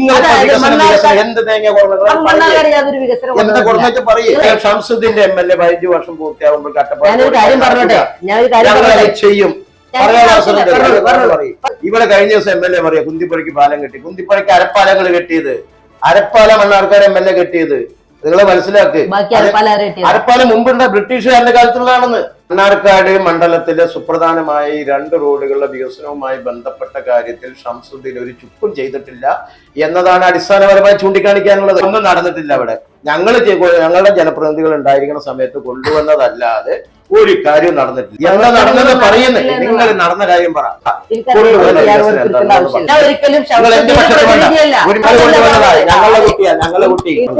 എന്ത് തേങ്ങ ഷംസുദ്ദീന്റെ MLA 15 വർഷം പൂർത്തിയാകുമ്പോൾ ചെയ്യും. ഇവിടെ കഴിഞ്ഞ ദിവസം MLA പറയാ കുന്തിപ്പുഴയ്ക്ക് പാലം കെട്ടി. കുന്തിപ്പുഴയ്ക്ക് അരപ്പാലങ്ങൾ കെട്ടിയത്, അരപ്പാല മണ്ണാർക്കാട് MLA കെട്ടിയത് നിങ്ങളെ മനസ്സിലാക്ക്. അരപ്പാലം മുമ്പുണ്ട ബ്രിട്ടീഷുകാരുടെ കാലത്തുള്ളതാണെന്ന്. മണ്ണാർക്കാട് മണ്ഡലത്തിലെ സുപ്രധാനമായ ഈ 2 റോഡുകളുടെ വികസനവുമായി ബന്ധപ്പെട്ട കാര്യത്തിൽ ഷംസുദ്ദീൻ ഒരു ചുക്കും ചെയ്തിട്ടില്ല എന്നതാണ് അടിസ്ഥാനപരമായി ചൂണ്ടിക്കാണിക്കാനുള്ളത്. ഒന്നും നടന്നിട്ടില്ല. അവിടെ ഞങ്ങളുടെ ജനപ്രതിനിധികൾ ഉണ്ടായിരിക്കുന്ന സമയത്ത് കൊണ്ടുവന്നതല്ലാതെ ഒരു കാര്യം നടന്നിട്ടില്ല. എന്താ നടന്നത് പറയുന്നത്? നിങ്ങൾ നടന്ന കാര്യം പറ.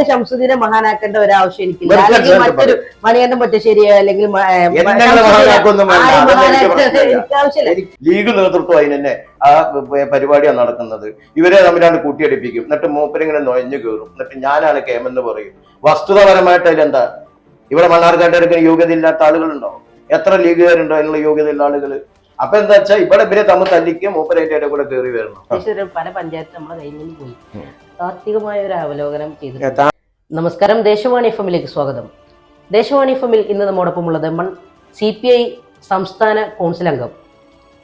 ഷംസുദ്ദീനെ മഹാനാക്കേണ്ട ഒരാവശ്യം എനിക്കില്ല. മറ്റൊരു മണികണ്ഠൻ പറ്റശ്ശേരിയോ അല്ലെങ്കിൽ ലീഗ് നേതൃത്വം അതിനെ ആ പരിപാടിയാണ് നടക്കുന്നത്. ഇവരെ തമ്മിലാണ് കൂട്ടിയടിപ്പിക്കും. എന്നിട്ട് മൂപ്പരിങ്ങനെ നൊയഞ്ഞു കയറും. എന്നിട്ട് ഞാനാണ് കേമെന്ന് പറയും. വസ്തുതാപരമായിട്ട് അതിലെന്താ? ഇവിടെ മണ്ണാർക്കാട്ടുകാർക്ക് യോഗ്യത ഇല്ലാത്ത ആളുകളുണ്ടോ? എത്ര ലീഗുകാരുണ്ടോ അതിനുള്ള യോഗ്യതയുള്ള ആളുകൾ? അപ്പൊ എന്താ വെച്ചാൽ ഇവിടെ ഇവരെ തമ്മിൽ തല്ലിക്ക് മൂപ്പരേറ്റ കൂടെ കയറി വരണം. പല പഞ്ചായത്ത് നമ്മുടെ കയ്യിൽ നിന്ന് പോയി താത്വികമായ ഒരു അവലോകനം ചെയ്തു. നമസ്കാരം, ദേശവാണി എഫ്എമ്മിലേക്ക് സ്വാഗതം. ദേശവാണി എഫ്എമ്മിൽ ഇന്ന് നമ്മോടൊപ്പം ഉള്ളത് CPI സംസ്ഥാന കൗൺസിൽ അംഗം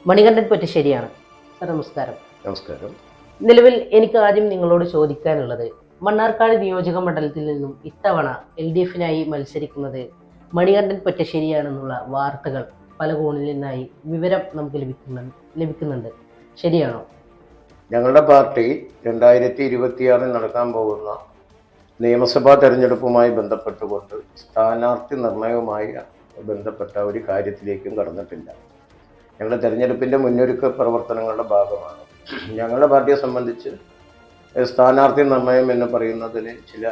മണികണ്ഠൻ പറ്റശ്ശേരിയാണ്. സാർ നമസ്കാരം. നമസ്കാരം. നിലവിൽ എനിക്ക് ആദ്യം നിങ്ങളോട് ചോദിക്കാനുള്ളത്, മണ്ണാർക്കാട് നിയോജക മണ്ഡലത്തിൽ നിന്നും ഇത്തവണ LDFനായി മത്സരിക്കുന്നത് മണികണ്ഠൻ പറ്റശ്ശേരിയാണെന്നുള്ള വാർത്തകൾ പല കോണിൽ നിന്നായി വിവരം നമുക്ക് ലഭിക്കുന്നുണ്ട്. ശരിയാണോ? ഞങ്ങളുടെ പാർട്ടി 2026 നടക്കാൻ പോകുന്ന നിയമസഭാ തെരഞ്ഞെടുപ്പുമായി ബന്ധപ്പെട്ടുകൊണ്ട് സ്ഥാനാർത്ഥി നിർണയവുമായി ബന്ധപ്പെട്ട ഒരു കാര്യത്തിലേക്കും കടന്നിട്ടില്ല. ഞങ്ങളുടെ തെരഞ്ഞെടുപ്പിൻ്റെ മുന്നൊരുക്ക പ്രവർത്തനങ്ങളുടെ ഭാഗമാണ്. ഞങ്ങളുടെ പാർട്ടിയെ സംബന്ധിച്ച് സ്ഥാനാർത്ഥി നിർണയം എന്ന് പറയുന്നതിന് ചില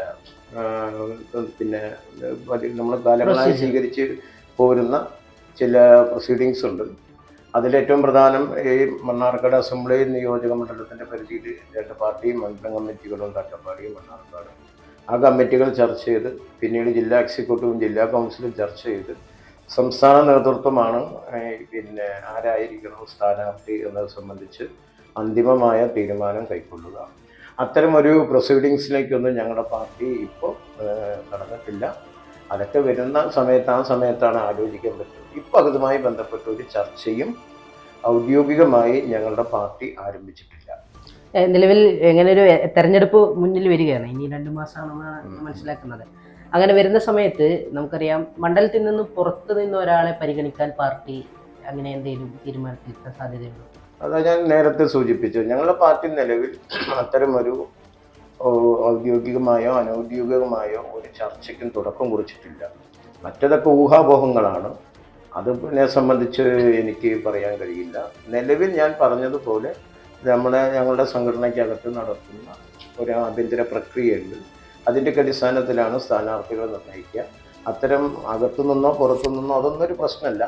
നമ്മൾ കാലങ്ങളായി സ്വീകരിച്ച് പോരുന്ന ചില പ്രൊസീഡിങ്സ് ഉണ്ട്. അതിലേറ്റവും പ്രധാനം ഈ മണ്ണാർക്കാട് അസംബ്ലി നിയോജക മണ്ഡലത്തിൻ്റെ പരിധിയിൽ 2 പാർട്ടിയും മണ്ഡലം കമ്മിറ്റികളും അട്ടപ്പാടിയും മണ്ണാർക്കാട് ആ കമ്മിറ്റികൾ ചർച്ച ചെയ്ത് പിന്നീട് ജില്ലാ എക്സിക്യൂട്ടീവും ജില്ലാ കൗൺസിലും ചർച്ച ചെയ്ത് സംസ്ഥാന നേതൃത്വമാണ് ആരായിരിക്കണം സ്ഥാനാർത്ഥി എന്നത് സംബന്ധിച്ച് അന്തിമമായ തീരുമാനം കൈക്കൊള്ളുക. അത്തരമൊരു പ്രൊസീഡിങ്സിലേക്കൊന്നും ഞങ്ങളുടെ പാർട്ടി ഇപ്പോൾ നടന്നിട്ടില്ല. അതൊക്കെ വരുന്ന സമയത്താണ് ആലോചിക്കാൻ പറ്റുന്നത്. ഇപ്പോൾ അതുമായി ബന്ധപ്പെട്ട ഒരു ചർച്ചയും ഔദ്യോഗികമായി ഞങ്ങളുടെ പാർട്ടി ആരംഭിച്ചിട്ടില്ല. നിലവിൽ എങ്ങനെ ഒരു തെരഞ്ഞെടുപ്പ് മുന്നിൽ വരികയാണ്, ഇനി 2 മാസമാണെന്നാണ് മനസ്സിലാക്കുന്നത്. അങ്ങനെ വരുന്ന സമയത്ത് നമുക്കറിയാം മണ്ഡലത്തിൽ നിന്ന് പുറത്തു നിന്ന് ഒരാളെ പരിഗണിക്കാൻ പാർട്ടി അങ്ങനെ എന്തെങ്കിലും തീരുമാനത്തിലെത്താൻ സാധ്യതയുണ്ടോ? അതാ ഞാൻ നേരത്തെ സൂചിപ്പിച്ചു. ഞങ്ങളുടെ പാർട്ടി നിലവിൽ അത്തരമൊരു ഔദ്യോഗികമായോ അനൗദ്യോഗികമായോ ഒരു ചർച്ചയ്ക്കും തുടക്കം കുറിച്ചിട്ടില്ല. മറ്റതൊക്കെ ഊഹാപോഹങ്ങളാണ്. അതിനെ സംബന്ധിച്ച് എനിക്ക് പറയാൻ കഴിയില്ല. നിലവിൽ ഞാൻ പറഞ്ഞതുപോലെ ഞങ്ങളുടെ സംഘടനയ്ക്കകത്ത് നടത്തുന്ന ഒരു ആഭ്യന്തര പ്രക്രിയയുണ്ട്. അതിൻ്റെ അടിസ്ഥാനത്തിലാണ് സ്ഥാനാർത്ഥികൾ നിർണ്ണയിക്കുക. അത്തരം അകത്തുനിന്നോ പുറത്തുനിന്നോ അതൊന്നും ഒരു പ്രശ്നമല്ല.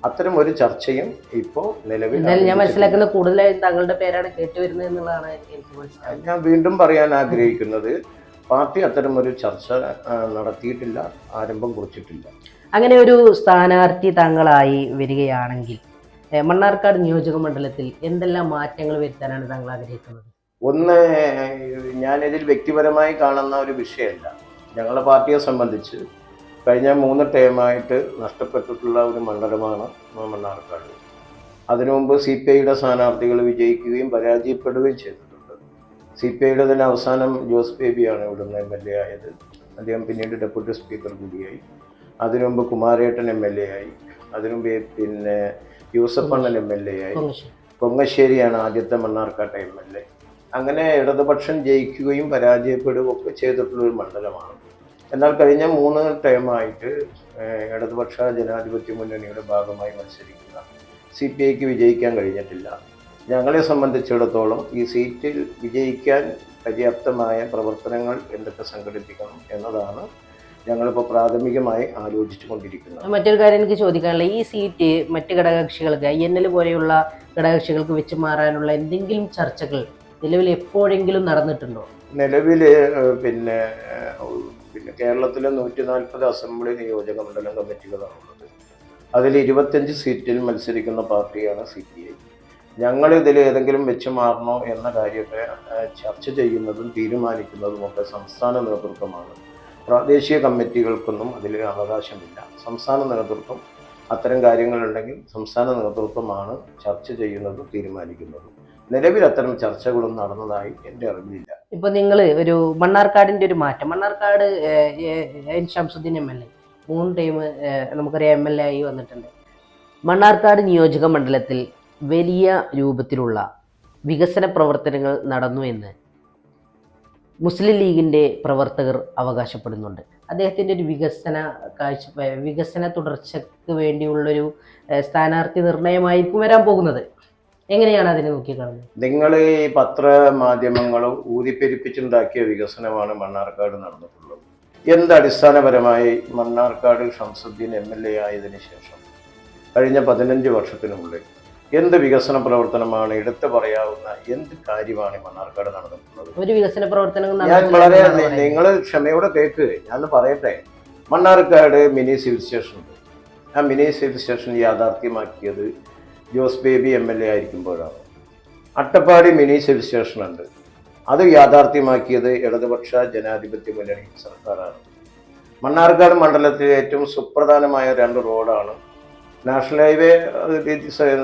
അത്തരം ഒരു ചർച്ചയും ഇപ്പോൾ നിലവിൽ ഞാൻ മനസ്സിലാക്കുന്നത് കൂടുതലായും താങ്കളുടെ പേരാണ് കേട്ടുവരുന്നത് എന്നുള്ളതാണ് എനിക്ക് മനസ്സിലായത്. ഞാൻ വീണ്ടും പറയാൻ ആഗ്രഹിക്കുന്നത്, പാർട്ടി അത്തരം ഒരു ചർച്ച നടത്തിയിട്ടില്ല, ആരംഭം കുറിച്ചിട്ടില്ല. അങ്ങനെ ഒരു സ്ഥാനാർത്ഥി താങ്കളായി വരികയാണെങ്കിൽ മണ്ണാർക്കാട് നിയോജക മണ്ഡലത്തിൽ എന്തെല്ലാം മാറ്റങ്ങൾ വരുത്താനാണ് താങ്കൾ ആഗ്രഹിക്കുന്നത്? ഒന്ന്, ഞാനിതിൽ വ്യക്തിപരമായി കാണുന്ന ഒരു വിഷയമല്ല. ഞങ്ങളുടെ പാർട്ടിയെ സംബന്ധിച്ച് കഴിഞ്ഞ 3 ടേമായിട്ട് നഷ്ടപ്പെട്ടിട്ടുള്ള ഒരു മണ്ഡലമാണ് മണ്ണാർക്കാട്. അതിനു മുമ്പ് CPIയുടെ സ്ഥാനാർത്ഥികൾ വിജയിക്കുകയും പരാജയപ്പെടുകയും ചെയ്തിട്ടുണ്ട്. CPIയുടെ തന്നെ അവസാനം ജോസ് ബേബിയാണ് ഇവിടുന്ന് MLA ആയത്. അദ്ദേഹം പിന്നീട് ഡെപ്യൂട്ടി സ്പീക്കർ കൂടിയായി. അതിനു മുമ്പ് കുമാരേട്ടൻ MLA ആയി. അതിനുമുമ്പ് യൂസഫണ്ണൻ MLA ആയി. കൊങ്ങശ്ശേരിയാണ് ആദ്യത്തെ മണ്ണാർക്കാട്ടെ MLA. അങ്ങനെ ഇടതുപക്ഷം ജയിക്കുകയും പരാജയപ്പെടുകയും ഒക്കെ ചെയ്തിട്ടുള്ളൊരു മണ്ഡലമാണ്. എന്നാൽ കഴിഞ്ഞ 3 ടൈമായിട്ട് ഇടതുപക്ഷ ജനാധിപത്യ മുന്നണിയുടെ ഭാഗമായി മത്സരിക്കുന്ന CPIക്ക് വിജയിക്കാൻ കഴിഞ്ഞിട്ടില്ല. ഞങ്ങളെ സംബന്ധിച്ചിടത്തോളം ഈ സീറ്റിൽ വിജയിക്കാൻ പര്യാപ്തമായ പ്രവർത്തനങ്ങൾ എന്തൊക്കെ സംഘടിപ്പിക്കണം എന്നതാണ് ഞങ്ങളിപ്പോൾ പ്രാഥമികമായി ആലോചിച്ചു കൊണ്ടിരിക്കുന്നത്. മറ്റൊരു കാര്യം എനിക്ക് ചോദിക്കാനുള്ള, ഈ സീറ്റ് മറ്റ് ഘടകകക്ഷികൾക്ക് INL പോലെയുള്ള ഘടകകക്ഷികൾക്ക് വെച്ച് മാറാനുള്ള എന്തെങ്കിലും ചർച്ചകൾ നിലവിൽ എപ്പോഴെങ്കിലും നടന്നിട്ടുണ്ടോ? നിലവിൽ പിന്നെ കേരളത്തിലെ 140 അസംബ്ലി നിയോജക മണ്ഡലം കമ്മിറ്റികളാണുള്ളത്. അതിൽ 25 സീറ്റിൽ മത്സരിക്കുന്ന പാർട്ടിയാണ് CPI. ഞങ്ങൾ ഇതിൽ ഏതെങ്കിലും വെച്ച് മാറണോ എന്ന കാര്യമൊക്കെ ചർച്ച ചെയ്യുന്നതും തീരുമാനിക്കുന്നതുമൊക്കെ സംസ്ഥാന നേതൃത്വമാണ്. പ്രാദേശിക കമ്മിറ്റികൾക്കൊന്നും അതിൽ അവകാശമില്ല. സംസ്ഥാന നേതൃത്വം അത്തരം കാര്യങ്ങളുണ്ടെങ്കിൽ സംസ്ഥാന നേതൃത്വമാണ് ചർച്ച ചെയ്യുന്നതും തീരുമാനിക്കുന്നതും. നിലവിൽ അത്തരം ചർച്ചകളൊന്നും നടന്നതായി എൻ്റെ അറിവില്ല. ഇപ്പൊ നിങ്ങൾ ഒരു മണ്ണാർക്കാടിന്റെ ഒരു മാറ്റം, Mannarkkad N Shamsuddin MLA 3 time നമുക്കറിയാം MLA ആയി വന്നിട്ടുണ്ട്. മണ്ണാർക്കാട് നിയോജക മണ്ഡലത്തിൽ വലിയ രൂപത്തിലുള്ള വികസന പ്രവർത്തനങ്ങൾ നടന്നു എന്ന് മുസ്ലിം ലീഗിൻ്റെ പ്രവർത്തകർ അവകാശപ്പെടുന്നുണ്ട്. അദ്ദേഹത്തിൻ്റെ ഒരു വികസന തുടർച്ചയ്ക്ക് വേണ്ടിയുള്ളൊരു സ്ഥാനാർത്ഥി നിർണയമായിരിക്കും വരാൻ പോകുന്നത്. എങ്ങനെയാണ് അതിനെ നോക്കിക്കാണുന്നത്? നിങ്ങൾ ഈ പത്രമാധ്യമങ്ങളും ഊതിപ്പെരിപ്പിച്ചുണ്ടാക്കിയ വികസനമാണ് മണ്ണാർക്കാട് നടന്നിട്ടുള്ളത്. അടിസ്ഥാനപരമായി മണ്ണാർക്കാട് ശംസുദ്ദീൻ MLA ആയതിനു ശേഷം കഴിഞ്ഞ 15 വർഷത്തിനുള്ളിൽ എന്ത് വികസന പ്രവർത്തനമാണ് എടുത്തു പറയാവുന്ന എന്ത് കാര്യമാണ് മണ്ണാർക്കാട് നടന്നിട്ടുള്ളത്? ഒരു വികസന പ്രവർത്തനം ഞാൻ വളരെ നിങ്ങൾ ക്ഷമയോടെ കേൾക്ക്, ഞാൻ പറയട്ടെ. മണ്ണാർക്കാട് മിനി സിവിൽ സ്റ്റേഷൻ ഉണ്ട്. ആ മിനി സിവിൽ സ്റ്റേഷൻ യാഥാർത്ഥ്യമാക്കിയത് ജോസ് ബേബി MLA ആയിരിക്കുമ്പോഴാണ്. അട്ടപ്പാടി മിനി സിവിൽ സ്റ്റേഷൻ ഉണ്ട്. അത് യാഥാർത്ഥ്യമാക്കിയത് ഇടതുപക്ഷ ജനാധിപത്യ മുന്നണി സർക്കാരാണ്. മണ്ണാർക്കാട് മണ്ഡലത്തിലെ ഏറ്റവും സുപ്രധാനമായ 2 റോഡാണ് നാഷണൽ ഹൈവേ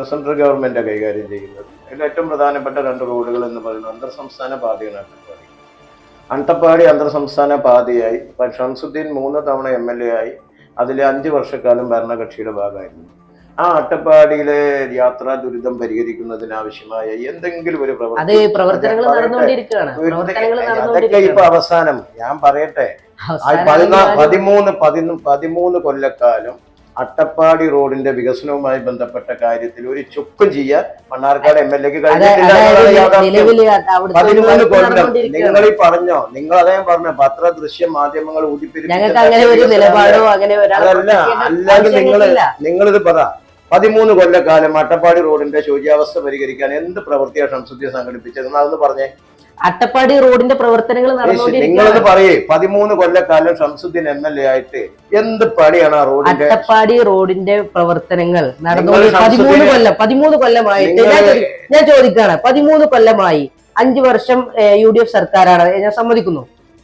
സെൻട്രൽ ഗവൺമെൻറ് കൈകാര്യം ചെയ്യുന്നത്. അതിൽ ഏറ്റവും പ്രധാനപ്പെട്ട 2 റോഡുകൾ എന്ന് പറയുന്നത് അന്തർ സംസ്ഥാന പാതയാണ്. അട്ടപ്പാടി അന്തർ സംസ്ഥാന പാതയായി ശംസുദ്ദീൻ 3 തവണ MLA ആയി. അതിൽ 5 വർഷക്കാലം ഭരണകക്ഷിയുടെ ഭാഗമായിരുന്നു. ആ അട്ടപ്പാടിയിലെ യാത്രാ ദുരിതം പരിഹരിക്കുന്നതിനാവശ്യമായ എന്തെങ്കിലും ഒരു അതൊക്കെ ഇപ്പൊ അവസാനം ഞാൻ പറയട്ടെ. 13 കൊല്ലക്കാലം അട്ടപ്പാടി റോഡിന്റെ വികസനവുമായി ബന്ധപ്പെട്ട കാര്യത്തിൽ ഒരു ചുക്കും ചെയ്യാൻ മണ്ണാർക്കാട് MLAക്ക് കഴിഞ്ഞിട്ടില്ല. 13 കൊല്ലം നിങ്ങൾ ഈ പറഞ്ഞോ, നിങ്ങൾ അദ്ദേഹം പറഞ്ഞ പത്ര ദൃശ്യ മാധ്യമങ്ങൾ അതല്ല. അല്ലെങ്കിൽ നിങ്ങളിത് പറ, 13 കൊല്ലക്കാലം അട്ടപ്പാടി റോഡിന്റെ ശോച്യാവസ്ഥ പരിഹരിക്കാൻ എന്ത് പ്രവൃത്തിയാണ് ശംസുദ്ദീൻ സംഘടിപ്പിച്ചത്? അതൊന്ന് പറഞ്ഞേ. അട്ടപ്പാടി റോഡിന്റെ പ്രവർത്തനങ്ങൾ നിങ്ങളത് പറയേ. 13 കൊല്ലക്കാലം ശംസുദ്ദീൻ MLA ആയിട്ട് എന്ത് പണിയാണ് ആ റോഡിന്റെ? അട്ടപ്പാടി റോഡിന്റെ പ്രവർത്തനങ്ങൾ നടന്നുകൊണ്ട് 13 കൊല്ലമായിട്ട് ഞാൻ ചോദിക്കാണ്. 13 കൊല്ലമായി, 5 വർഷം UDF സർക്കാരാണ്, ഞാൻ സമ്മതിക്കുന്നു.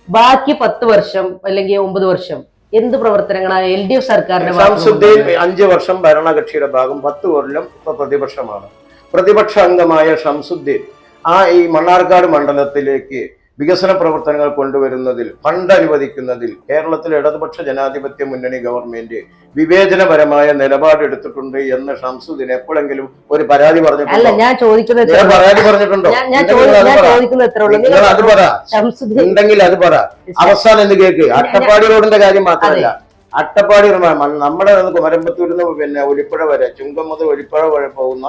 ബാക്കി 10 വർഷം അല്ലെങ്കിൽ 9 വർഷം എന്ത് പ്രവർത്തനങ്ങളാണ് LDF സർക്കാരിന്റെ? ശംസുദ്ദീൻ 5 വർഷം ഭരണകക്ഷിയുടെ ഭാഗം, 10 കൊല്ലം ഇപ്പൊ പ്രതിപക്ഷമാണ്. പ്രതിപക്ഷ അംഗമായ ശംസുദ്ദീൻ ഈ മണ്ണാർക്കാട് മണ്ഡലത്തിലേക്ക് വികസന പ്രവർത്തനങ്ങൾ കൊണ്ടുവരുന്നതിൽ, ഫണ്ട് അനുവദിക്കുന്നതിൽ കേരളത്തിലെ ഇടതുപക്ഷ ജനാധിപത്യ മുന്നണി ഗവൺമെന്റ് വിവേചനപരമായ നിലപാടെടുത്തിട്ടുണ്ട് എന്ന് ശംസുദ്ദീൻ എപ്പോഴെങ്കിലും ഒരു പരാതി പറഞ്ഞിട്ടുണ്ടോ? പരാതി പറഞ്ഞിട്ടുണ്ടോ? നിങ്ങൾ അത് പറ, ഉണ്ടെങ്കിൽ അത് പറ. അവസാനം എന്ന് കേക്ക്. അട്ടപ്പാടി റോഡിന്റെ കാര്യം മാത്രമല്ല, അട്ടപ്പാടി നമ്മുടെ കുമരമ്പത്തൂരിൽ നിന്ന് ഒലിപ്പുഴ വരെ, ചുങ്കം മുതൽ ഒലിപ്പുഴ വരെ പോകുന്ന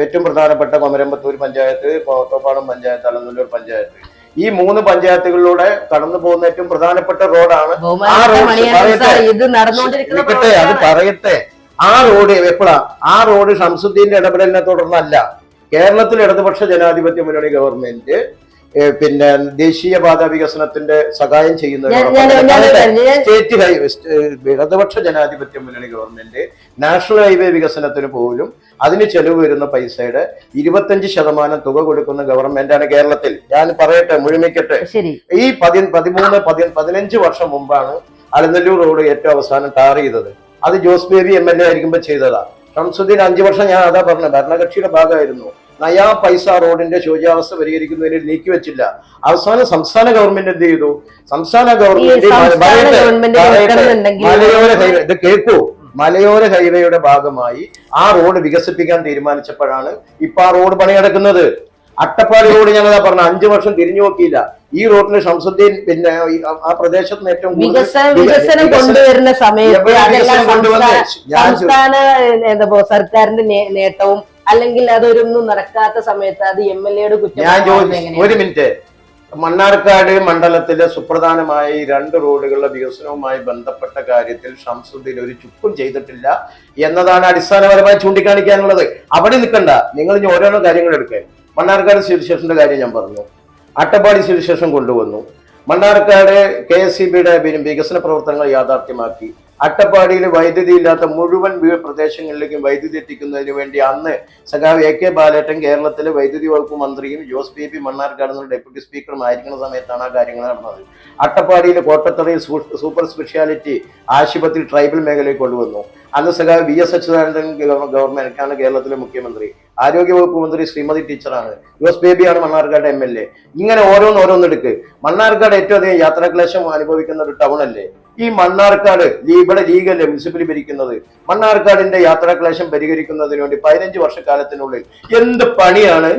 ഏറ്റവും പ്രധാനപ്പെട്ട കൊമരമ്പത്തൂർ പഞ്ചായത്ത്, കോത്തോപ്പാടം പഞ്ചായത്ത്, അലനല്ലൂർ പഞ്ചായത്ത്, ഈ 3 പഞ്ചായത്തുകളിലൂടെ കടന്നു പോകുന്ന ഏറ്റവും പ്രധാനപ്പെട്ട റോഡാണ് ആ റോഡ്. അത് പറയട്ടെ. ആ റോഡ് എപ്പോഴാ? ആ റോഡ് ശംസുദ്ദീന്റെ ഇടപെടലിനെ തുടർന്നല്ല. കേരളത്തിൽ ഇടതുപക്ഷ ജനാധിപത്യ മുന്നണി ഗവൺമെന്റ് ദേശീയപാത വികസനത്തിന്റെ സഹായം ചെയ്യുന്ന സ്റ്റേറ്റ് ഇടതുപക്ഷ ജനാധിപത്യ മുന്നണി ഗവൺമെന്റ് നാഷണൽ ഹൈവേ വികസനത്തിന് പോലും അതിന് ചെലവ് വരുന്ന പൈസയുടെ 25% തുക കൊടുക്കുന്ന ഗവൺമെന്റാണ് കേരളത്തിൽ. ഞാൻ പറയട്ടെ, മുഴുമിക്കട്ടെ. ഈ 15 വർഷം മുമ്പാണ് അലനല്ലൂർ റോഡ് ഏറ്റവും അവസാനം ടാർ ചെയ്തത്. അത് ജോസ് ബേബി MLA ആയിരിക്കുമ്പോൾ ചെയ്തതാ. ശംസുദ്ദീൻ 5 വർഷം, ഞാൻ അതാ പറഞ്ഞത്, ഭരണകക്ഷിയുടെ ഭാഗമായിരുന്നു. നയാ പൈസ റോഡിന്റെ ശോച്യാവസ്ഥ പരിഹരിക്കുന്നതിന് നീക്കിവെച്ചില്ല. അവസാനം സംസ്ഥാന ഗവൺമെന്റ് എന്ത് ചെയ്തു? സംസ്ഥാന ഗവൺമെന്റ് മലയോര ഹൈവേയുടെ ഭാഗമായി ആ റോഡ് വികസിപ്പിക്കാൻ തീരുമാനിച്ചപ്പോഴാണ് ഇപ്പൊ ആ റോഡ് പണിയെടുക്കുന്നത്. അട്ടപ്പാടി റോഡ് ഞങ്ങളാ പറഞ്ഞ 5 വർഷം തിരിഞ്ഞു നോക്കിയില്ല. ഈ റോഡിന് ശംസുദ്ദീൻ ആ പ്രദേശത്ത് ഏറ്റവും വികസനം കൊണ്ടുവരുന്ന സമയത്ത് സർക്കാരിന്റെ നേട്ടവും അല്ലെങ്കിൽ അതൊരൊന്നും നടക്കാത്ത സമയത്ത് അത് MLAയുടെ കുറ്റം. ഒരു മിനിറ്റ്. മണ്ണാർക്കാട് മണ്ഡലത്തിലെ സുപ്രധാനമായ ഈ 2 റോഡുകളുടെ വികസനവുമായി ബന്ധപ്പെട്ട കാര്യത്തിൽ ശംസുദ്ദീൻ ഒരു ചുക്കും ചെയ്തിട്ടില്ല എന്നതാണ് അടിസ്ഥാനപരമായി ചൂണ്ടിക്കാണിക്കാനുള്ളത്. അവിടെ നിൽക്കണ്ട, നിങ്ങൾ ഇനി ഓരോരോ കാര്യങ്ങൾ എടുക്കുക. മണ്ണാർക്കാട് സിവിൽ സ്റ്റേഷന്റെ കാര്യം ഞാൻ പറഞ്ഞു. അട്ടപ്പാടി സിവിൽ സ്റ്റേഷൻ കൊണ്ടുവന്നു. മണ്ണാർക്കാട് KSEBയുടെ വികസന പ്രവർത്തനങ്ങൾ യാഥാർത്ഥ്യമാക്കി. അട്ടപ്പാടിയിൽ വൈദ്യുതി ഇല്ലാത്ത മുഴുവൻ പ്രദേശങ്ങളിലേക്കും വൈദ്യുതി എത്തിക്കുന്നതിന് വേണ്ടി അന്ന് സഖാവ് AK ബാലേട്ടൻ കേരളത്തിലെ വൈദ്യുതി വകുപ്പ് മന്ത്രിയും ജോസ് ബേബി മണ്ണാർക്കാട് ഡെപ്യൂട്ടി സ്പീക്കറും ആയിരിക്കുന്ന സമയത്താണ് ആ കാര്യങ്ങൾ നടന്നത്. അട്ടപ്പാടിയിൽ കോട്ടത്തറയിൽ സൂപ്പർ സ്പെഷ്യാലിറ്റി ആശുപത്രി ട്രൈബൽ മേഖലയിൽ കൊണ്ടുവന്നു. അന്ന് സഖാവ് VS അച്യുതാനന്ദൻ ഗവൺമെന്റാണ് കേരളത്തിലെ മുഖ്യമന്ത്രി. ആരോഗ്യവകുപ്പ് മന്ത്രി ശ്രീമതി ടീച്ചറാണ്. ജോസ് ബേബിയാണ് മണ്ണാർക്കാട് MLA. ഇങ്ങനെ ഓരോന്നോരോന്നെടുക്ക്. മണ്ണാർക്കാട് ഏറ്റവും അധികം യാത്രാക്ലേശം അനുഭവിക്കുന്ന ഒരു ടൗൺ അല്ലേ ഈ മണ്ണാർക്കാട്? ഇവിടെ ലീഗല്ലേ മുനിസിപ്പലി ഭരിക്കുന്നത്. മണ്ണാർക്കാടിന്റെ യാത്രാക്ലേശം പരിഹരിക്കുന്നതിന് വേണ്ടി 15 വർഷക്കാലത്തിനുള്ളിൽ എന്ത് പണിയാണ്,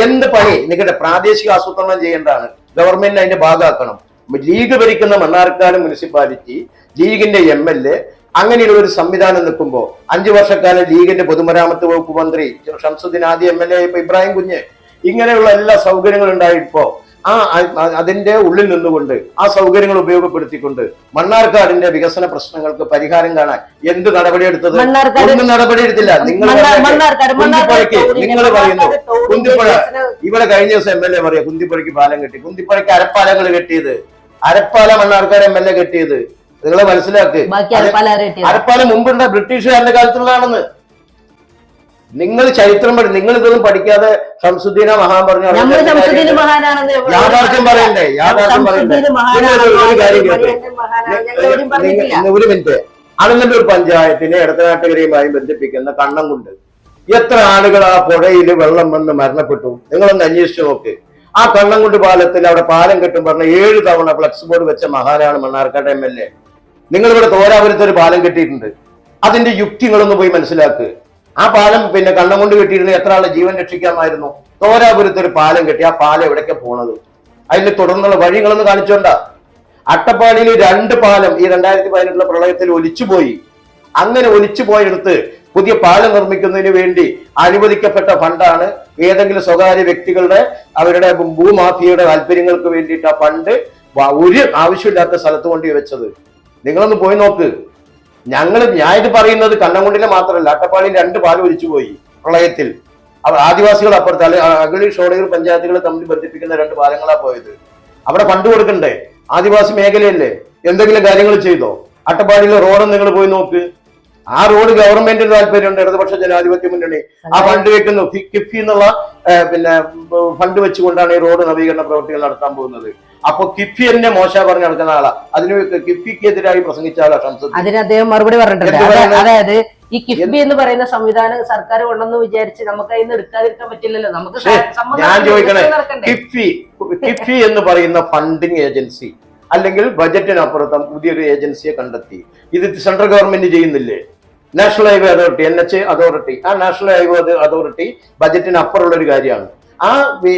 എന്ത് പണി നിങ്ങളുടെ പ്രാദേശിക ആസൂത്രണം ചെയ്യേണ്ടതാണ്. ഗവൺമെന്റ് അതിന്റെ ഭാഗമാക്കണം. ലീഗ് ഭരിക്കുന്ന മണ്ണാർക്കാട് മുനിസിപ്പാലിറ്റി, ലീഗിന്റെ MLA അങ്ങനെയുള്ള ഒരു സംവിധാനം നിൽക്കുമ്പോൾ 5 വർഷക്കാലം ലീഗിന്റെ പൊതുമരാമത്ത് വകുപ്പ് മന്ത്രി ഷംസുദ്ദീൻ ആദ്യ MLA ഇപ്പൊ ഇബ്രാഹിം കുഞ്ഞ്, ഇങ്ങനെയുള്ള എല്ലാ സൗകര്യങ്ങളും ഉണ്ടായിപ്പോ അതിന്റെ ഉള്ളിൽ നിന്നുകൊണ്ട് ആ സൗകര്യങ്ങൾ ഉപയോഗപ്പെടുത്തിക്കൊണ്ട് മണ്ണാർക്കാടിന്റെ വികസന പ്രശ്നങ്ങൾക്ക് പരിഹാരം കാണാൻ എന്ത് നടപടിയെടുത്തത്? ഒന്നും നടപടിയെടുത്തില്ല. നിങ്ങൾ പറയുന്നു കുന്തിപ്പുഴ, ഇവിടെ കഴിഞ്ഞ ദിവസം MLA പറയാ കുന്തിപ്പുഴയ്ക്ക് പാലം കെട്ടി. കുന്തിപ്പുഴയ്ക്ക് അരപ്പാലങ്ങൾ കെട്ടിയത്, അരപ്പാല മണ്ണാർക്കാട് MLA കെട്ടിയത്. നിങ്ങൾ മനസ്സിലാക്ക്. അരപ്പാലം മുമ്പുണ്ട ബ്രിട്ടീഷുകാരുടെ കാലത്തുള്ളതാണെന്ന്. നിങ്ങൾ ചരിത്രം പഠി, നിങ്ങൾ ഇതൊന്നും പഠിക്കാതെ ഷംസുദ്ദീന മഹാൻ പറഞ്ഞു യാഥാർത്ഥ്യം പറയണ്ടേ? യാഥാർത്ഥ്യം പറയണ്ടേ? ഒരു കാര്യം കേട്ടെ, ഒരു മിനിറ്റ്. അണങ്ങല്ലൂർ പഞ്ചായത്തിനെ ഇടത്തനാട്ടുകരയുമായി ബന്ധിപ്പിക്കുന്ന കണ്ണംകുണ്ട് എത്ര ആളുകൾ ആ പുഴയിൽ വെള്ളം വന്ന് മരണപ്പെട്ടു? നിങ്ങളൊന്ന് അന്വേഷിച്ചു നോക്ക്. ആ കണ്ണംകുണ്ട് പാലത്തിൽ അവിടെ പാലം കെട്ടും പറഞ്ഞ 7 തവണ ഫ്ലക്സ് ബോർഡ് വെച്ച മഹാനാണ് മണ്ണാർക്കാട് MLA. നിങ്ങളിവിടെ തോരാപുരത്ത് ഒരു പാലം കെട്ടിയിട്ടുണ്ട്. അതിന്റെ യുക്തികളൊന്ന് പോയി മനസ്സിലാക്ക്. ആ പാലം പിന്നെ കണ്ണംകൊണ്ട് കെട്ടിയിരുന്ന എത്ര ആളെ ജീവൻ രക്ഷിക്കാമായിരുന്നു? തോരാപുരത്ത് ഒരു പാലം കെട്ടി. ആ പാലം എവിടേക്കാ പോണത്? അതിന് തുടർന്നുള്ള വഴികളൊന്ന് കാണിച്ചോണ്ടാ. അട്ടപ്പാടിയിൽ 2 പാലം ഈ 2018 പ്രളയത്തിൽ ഒലിച്ചുപോയി. അങ്ങനെ ഒലിച്ചുപോയെടുത്ത് പുതിയ പാലം നിർമ്മിക്കുന്നതിന് വേണ്ടി അനുവദിക്കപ്പെട്ട ഫണ്ടാണ് ഏതെങ്കിലും സ്വകാര്യ വ്യക്തികളുടെ അവരുടെ ഭൂമാഫിയയുടെ താല്പര്യങ്ങൾക്ക് വേണ്ടിയിട്ട് ആ ഫണ്ട് ഒരു ആവശ്യമില്ലാത്ത സ്ഥലത്ത് കൊണ്ട് വെച്ചത്. നിങ്ങളൊന്ന് പോയി നോക്ക്. ഞാനിത് പറയുന്നത് കണ്ണംകുണ്ടിലെ മാത്രമല്ല, അട്ടപ്പാടിയിൽ 2 പാലം ഒലിച്ചുപോയി പ്രളയത്തിൽ. ആദിവാസികൾ അപ്പുറത്ത് അഗളി ഷോളയൂർ പഞ്ചായത്തുകൾ തമ്മിൽ ബന്ധിപ്പിക്കുന്ന 2 പാലങ്ങളാ പോയത്. അവിടെ ഫണ്ട് കൊടുക്കണ്ടേ? ആദിവാസി മേഖലയല്ലേ? എന്തെങ്കിലും കാര്യങ്ങൾ ചെയ്തോ? അട്ടപ്പാടിയിലെ റോഡ് നിങ്ങൾ പോയി നോക്ക്. ആ റോഡ് ഗവൺമെന്റിന് താല്പര്യമുണ്ട്, ഇടതുപക്ഷ ജനാധിപത്യ മുന്നണി ആ ഫണ്ട് വെക്കുന്നു. കിഫ്ബി എന്നുള്ള പിന്നെ ഫണ്ട് വെച്ചുകൊണ്ടാണ് ഈ റോഡ് നവീകരണ പ്രവൃത്തികൾ നടത്താൻ പോകുന്നത്. അപ്പൊ കിഫ്ബി തന്നെ മോശ പറഞ്ഞ് നടക്കുന്ന ആളാ. അതിന് കിഫ്ബിക്കെതിരായി പ്രസംഗിച്ച ആളാ ഷംസുദ്ദീൻ. അതിന് അദ്ദേഹം മറുപടി പറഞ്ഞിട്ടുണ്ട്. അതായത് ഈ കിഫ്ബി എന്ന് പറയുന്ന സംവിധാനം സർക്കാർ കൊണ്ടെന്ന് വിചാരിച്ച് നമുക്ക് അതിന് എടുക്കാതിരിക്കാൻ പറ്റില്ലല്ലോ. നമുക്ക് ഞാൻ ചോദിക്കണേ, കിഫ്ബി എന്ന് പറയുന്ന ഫണ്ടിങ് ഏജൻസി അല്ലെങ്കിൽ ബജറ്റിനപ്പുറത്തും പുതിയൊരു ഏജൻസിയെ കണ്ടെത്തി. ഇത് സെൻട്രൽ ഗവൺമെന്റ് ചെയ്യുന്നില്ലേ? National highway authority, NH authority. ആ നാഷണൽ ഹൈവേ അതോറിറ്റി ബജറ്റിനപ്പുറമുള്ള ഒരു കാര്യമാണ്. ആ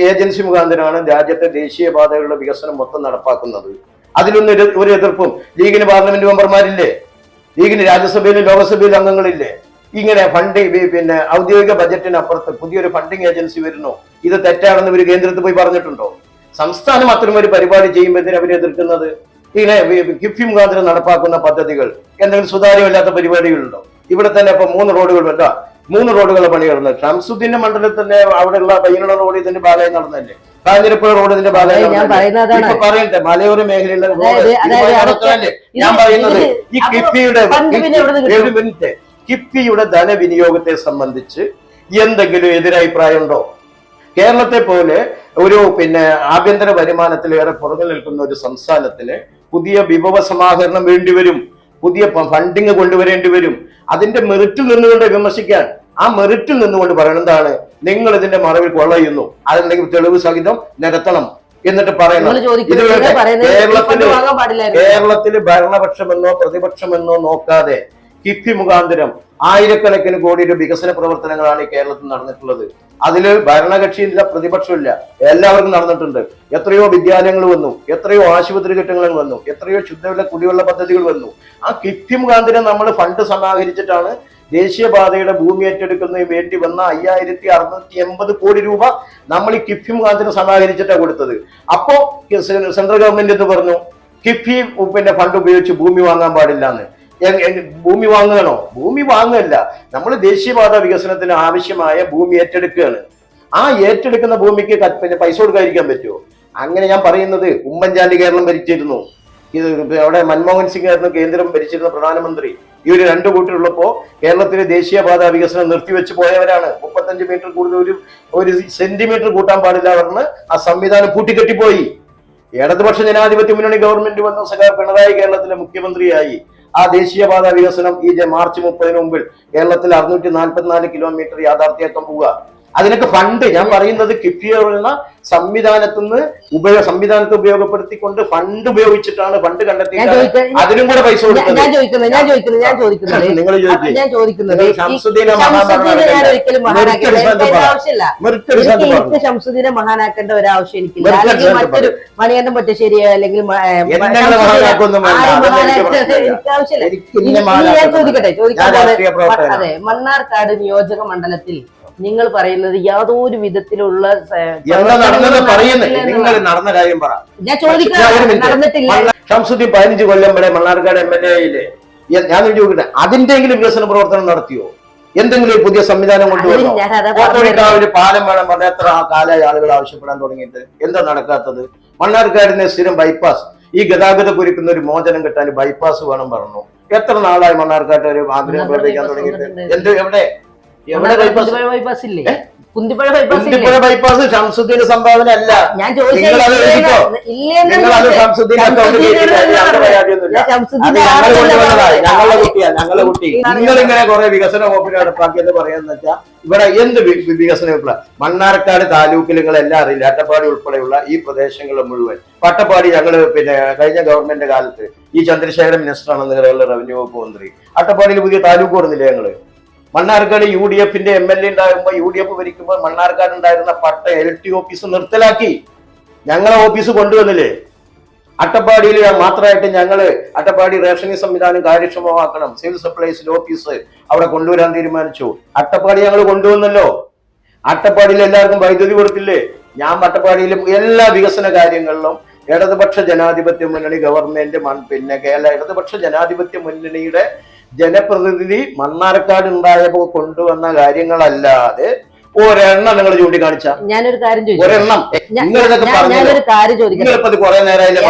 ഏജൻസി മുഖാന്തരമാണ് രാജ്യത്തെ ദേശീയപാതകളുടെ വികസനം മൊത്തം നടപ്പാക്കുന്നത്. അതിലൊന്നും ഒരു എതിർപ്പും. ലീഗിന് പാർലമെന്റ് മെമ്പർമാരില്ലേ? ലീഗിന് രാജ്യസഭയിലും ലോകസഭയിലും അംഗങ്ങളില്ലേ? ഇങ്ങനെ പിന്നെ ഔദ്യോഗിക ബജറ്റിനപ്പുറത്ത് പുതിയൊരു ഫണ്ടിങ് ഏജൻസി വരുന്നു. ഇത് തെറ്റാണെന്ന് ഇവർ കേന്ദ്രത്തിൽ പോയി പറഞ്ഞിട്ടുണ്ടോ? സംസ്ഥാനം അത്തരം ഒരു പരിപാടി ചെയ്യുമ്പോൾ അവരെ എതിർക്കുന്നത്? ഇങ്ങനെ കിഫ്ബി മുഖാന്തരം നടപ്പാക്കുന്ന പദ്ധതികൾ എന്തെങ്കിലും സുതാര്യമല്ലാത്ത പരിപാടികളുണ്ടോ? ഇവിടെ തന്നെ ഇപ്പൊ 3 റോഡുകൾ വേണ്ട, 3 റോഡുകളുടെ പണി നടന്നത്. ഷംസുദ്ദീന്റെ മണ്ഡലത്തിൽ തന്നെ അവിടെയുള്ള പയ്യനുള്ള റോഡ് ഇതിന്റെ ഭാഗമായി നടന്നല്ലേ? കാഞ്ഞിരപ്പുഴ റോഡ് ഇതിന്റെ ഭാഗമായി ഇപ്പൊ പറയട്ടെ, മലയോര മേഖലയിലെ റോഡ്. ഞാൻ പറയുന്നത് ഈ കിഫ്ബിയുടെ ധനവിനിയോഗത്തെ സംബന്ധിച്ച് എന്തെങ്കിലും എതിരഭിപ്രായം ഉണ്ടോ? കേരളത്തെ പോലെ ഒരു ആഭ്യന്തര വരുമാനത്തിൽ ഏറെ പുറകിൽ നിൽക്കുന്ന ഒരു സംസ്ഥാനത്തിന് പുതിയ വിഭവ സമാഹരണം വേണ്ടിവരും, പുതിയ ഫണ്ടിങ് കൊണ്ടുവരേണ്ടി വരും. അതിന്റെ മെറിറ്റിൽ നിന്നുകൊണ്ട് വിമർശിക്കാൻ, ആ മെറിറ്റിൽ നിന്നുകൊണ്ട് പറയണതാണ് നിങ്ങൾ ഇതിന്റെ മറവിൽ കൊള്ളയുന്നു, അതെന്തെങ്കിലും തെളിവ് സഹിതം നിരത്തണം എന്നിട്ട് പറയണം. കേരളത്തില് ഭരണപക്ഷമെന്നോ പ്രതിപക്ഷമെന്നോ നോക്കാതെ കിഫ്ബി മുഖാന്തരം ആയിരക്കണക്കിന് കോടിയുടെ വികസന പ്രവർത്തനങ്ങളാണ് ഈ കേരളത്തിൽ നടന്നിട്ടുള്ളത്. അതിൽ ഭരണകക്ഷിയില്ല, പ്രതിപക്ഷമില്ല, എല്ലാവർക്കും നടന്നിട്ടുണ്ട്. എത്രയോ വിദ്യാലയങ്ങൾ വന്നു, എത്രയോ ആശുപത്രി കെട്ടിടങ്ങൾ വന്നു, എത്രയോ ശുദ്ധവെള്ള കുടിവെള്ള പദ്ധതികൾ വന്നു. ആ കിഫ്ബി മുഖാന്തരം നമ്മൾ ഫണ്ട് സമാഹരിച്ചിട്ടാണ് ദേശീയപാതയുടെ ഭൂമി ഏറ്റെടുക്കുന്നതിന് വേണ്ടി വന്ന 5680 കോടി രൂപ നമ്മൾ ഈ കിഫ്ബി മുഖാന്തരം സമാഹരിച്ചിട്ടാണ് കൊടുത്തത്. അപ്പോ സെൻട്രൽ ഗവൺമെന്റ് എന്ന് പറഞ്ഞു കിഫ്ബി ഫണ്ട് ഉപയോഗിച്ച് ഭൂമി വാങ്ങാൻ പാടില്ല എന്ന്. ഭൂമി വാങ്ങുകയാണോ? ഭൂമി വാങ്ങുകയല്ല, നമ്മൾ ദേശീയപാത വികസനത്തിന് ആവശ്യമായ ഭൂമി ഏറ്റെടുക്കുകയാണ്. ആ ഏറ്റെടുക്കുന്ന ഭൂമിക്ക് പൈസ കൊടുക്കാതിരിക്കാൻ പറ്റുമോ? അങ്ങനെ ഞാൻ പറയുന്നത്, ഉമ്മൻചാണ്ടി കേരളം ഭരിച്ചിരുന്നു. ഇത് അവിടെ മൻമോഹൻ സിംഗ് ആയിരുന്നു കേന്ദ്രം ഭരിച്ചിരുന്ന പ്രധാനമന്ത്രി. ഇവര് രണ്ടു കൂട്ടരുള്ളപ്പോ കേരളത്തിലെ ദേശീയപാത വികസനം നിർത്തിവെച്ച് പോയവരാണ്. 35 മീറ്റർ കൂടുതൽ ഒരു സെന്റിമീറ്റർ കൂട്ടാൻ പാടില്ല പറഞ്ഞ് ആ സംവിധാനം പൂട്ടിക്കെട്ടിപ്പോയി. ഇടതുപക്ഷ ജനാധിപത്യ മുന്നണി ഗവൺമെന്റ് വന്ന സഖാവ് പിണറായി കേരളത്തിലെ മുഖ്യമന്ത്രിയായി. ആ ദേശീയപാത വികസനം ഈ മാർച്ച് 30 മുമ്പിൽ കേരളത്തിൽ 644 കിലോമീറ്റർ യാഥാർത്ഥ്യമാക്കാൻ പോവുക. അതിനൊക്കെ ഫണ്ട്, ഞാൻ പറയുന്നത് കിഫ്ബി എന്ന സംവിധാനത്തെ ഉപയോഗപ്പെടുത്തിക്കൊണ്ട് ഫണ്ട് ഉപയോഗിച്ചിട്ടാണ് ഫണ്ട് കണ്ടെത്തി അതിനും കൂടെ പൈസ കൊടുത്തത്. നിങ്ങൾ ഷംസുദ്ദീനെ മഹാനാക്കേണ്ട ഒരാവശ്യം എനിക്കില്ല. അല്ലെങ്കിൽ മറ്റൊരു മണികണ്ഠൻ പറ്റശ്ശേരിയോ അല്ലെങ്കിൽ അതെ, മണ്ണാർക്കാട് നിയോജക മണ്ഡലത്തിൽ നിങ്ങൾ പറയുന്നത് യാതൊരു വിധത്തിലുള്ള നടന്ന കാര്യം പറ. ഞാൻ ചോദിക്കാൻ നടന്നിട്ടില്ല. ഷംസുദ്ദീൻ 15 കൊല്ലം വരെ മണ്ണാർക്കാട് MLA ഞാൻ ചോദിക്കട്ടെ, അതിന്റെങ്കിലും വികസന പ്രവർത്തനം നടത്തിയോ? എന്തെങ്കിലും പുതിയ സംവിധാനം കൊണ്ടുവന്നോ? ഒരു പാലം വേണം പറഞ്ഞ എത്ര കാലമായി ആളുകൾ ആവശ്യപ്പെടാൻ തുടങ്ങിയിട്ട് എന്താ നടക്കാത്തത്? മണ്ണാർക്കാടിന്റെ സ്ഥിരം ബൈപ്പാസ്, ഈ ഗതാഗത കുരുക്കുന്ന ഒരു മോചനം കിട്ടാൻ ബൈപ്പാസ് വേണം പറഞ്ഞു. എത്ര നാളായി മണ്ണാർക്കാട്ട് ഒരു ആഗ്രഹം പ്രകടിപ്പിക്കാൻ തുടങ്ങിയിട്ട്? എവിടെ ബൈപ്പാസ് ഇല്ലേ? കുന്തിപ്പുഴ ബൈപ്പാസ് ഷംസുദ്ദീന് സംഭാവന അല്ല. ഞാൻ ഞങ്ങളുടെ കുട്ടി നിങ്ങളിങ്ങനെ കുറെ വികസന വകുപ്പിനെ നടപ്പാക്കിയെന്ന് പറയാന്ന് വെച്ചാൽ ഇവിടെ എന്ത് വികസന വകുപ്പില? മണ്ണാർക്കാട് താലൂക്കിൽ നിങ്ങൾ എല്ലാം അറിയില്ല, അട്ടപ്പാടി ഉൾപ്പെടെയുള്ള ഈ പ്രദേശങ്ങൾ മുഴുവൻ. അട്ടപ്പാടി ഞങ്ങള് കഴിഞ്ഞ ഗവൺമെന്റ് കാലത്ത് ഈ ചന്ദ്രശേഖരൻ മിനിസ്റ്ററാണെന്ന് റവന്യൂ വകുപ്പ് മന്ത്രി. അട്ടപ്പാടിയിൽ പുതിയ താലൂക്ക് കൊടുന്നില്ലേ ഞങ്ങള്? മണ്ണാർക്കാട് UDF MLA ഉണ്ടാകുമ്പോൾ UDF ഭരിക്കുമ്പോൾ മണ്ണാർക്കാട് ഉണ്ടായിരുന്ന പട്ട LT ഓഫീസ് നിർത്തലാക്കി. ഞങ്ങളെ ഓഫീസ് കൊണ്ടുവന്നില്ലേ? അട്ടപ്പാടിയിൽ മാത്രമായിട്ട് ഞങ്ങള് അട്ടപ്പാടി റേഷനിങ് സംവിധാനം കാര്യക്ഷമമാക്കണം, സിവിൽ സപ്ലൈസിൽ ഓഫീസ് അവിടെ കൊണ്ടുവരാൻ തീരുമാനിച്ചു. അട്ടപ്പാടി ഞങ്ങൾ കൊണ്ടുവന്നല്ലോ. അട്ടപ്പാടിയിൽ എല്ലാവർക്കും വൈദ്യുതി കൊടുത്തില്ലേ? ഞാൻ അട്ടപ്പാടിയിലും എല്ലാ വികസന കാര്യങ്ങളിലും ഇടതുപക്ഷ ജനാധിപത്യ മുന്നണി ഗവൺമെന്റ് ഇടതുപക്ഷ ജനാധിപത്യ മുന്നണിയുടെ ജനപ്രതിനിധി മണ്ണാർക്കാട് ഉണ്ടായപ്പോ കൊണ്ടുവന്ന കാര്യങ്ങളല്ലാതെ ഒരെണ്ണം നിങ്ങൾ ചൂണ്ടിക്കാണിച്ച. ഞാനൊരു കാര്യം ചോദിച്ചു, ഒരെണ്ണം ഞാനൊരു കാര്യം ചോദിക്കട്ടെ. കുറെ നേരമായില്ലേ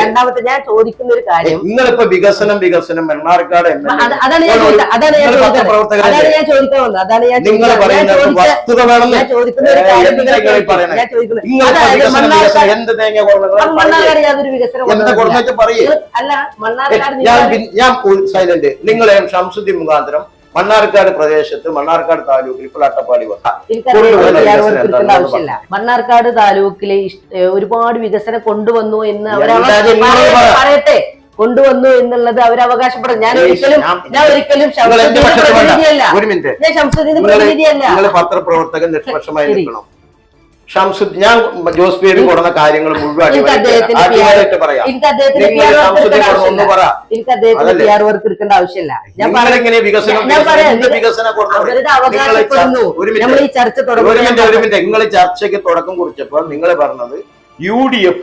രണ്ടാമത്തെ ഞാൻ ചോദിക്കുന്ന ഒരു കാര്യം, നിങ്ങളിപ്പോ വികസനം മണ്ണാർക്കാട് അതാണ് ഞാൻ ചോദിക്കാൻ വന്നത്. അതാണ് ഞാൻ വസ്തുത വേണം. മണ്ണാർക്കാട് യാതൊരു വികസനം അല്ല. ഞാൻ സൈലന്റ്. നിങ്ങൾ ഷംസുദ്ദീൻ മുഖാന്തരം മണ്ണാർക്കാട് പ്രദേശത്ത് മണ്ണാർക്കാട് താലൂക്കിൽ ഇപ്പോൾ അട്ടപ്പാടി ആവശ്യമില്ല. മണ്ണാർക്കാട് താലൂക്കിലെ ഒരുപാട് വികസനം കൊണ്ടുവന്നു എന്ന് പറയട്ടെ, കൊണ്ടുവന്നു എന്നുള്ളത് അവർ അവകാശപ്പെടും. ഞാൻ ഒരിക്കലും നിങ്ങൾ പത്രപ്രവർത്തകൻ നിഷ്പക്ഷമായി നിൽക്കണം. ഞാൻ ജോസ് പേര് കൊടുന്ന കാര്യങ്ങൾ മുഴുവൻ പറയാം. എടുക്കേണ്ട ആവശ്യമില്ല. നിങ്ങൾ ചർച്ചയ്ക്ക് തുടക്കം കുറിച്ചപ്പോൾ നിങ്ങൾ പറഞ്ഞത് UDF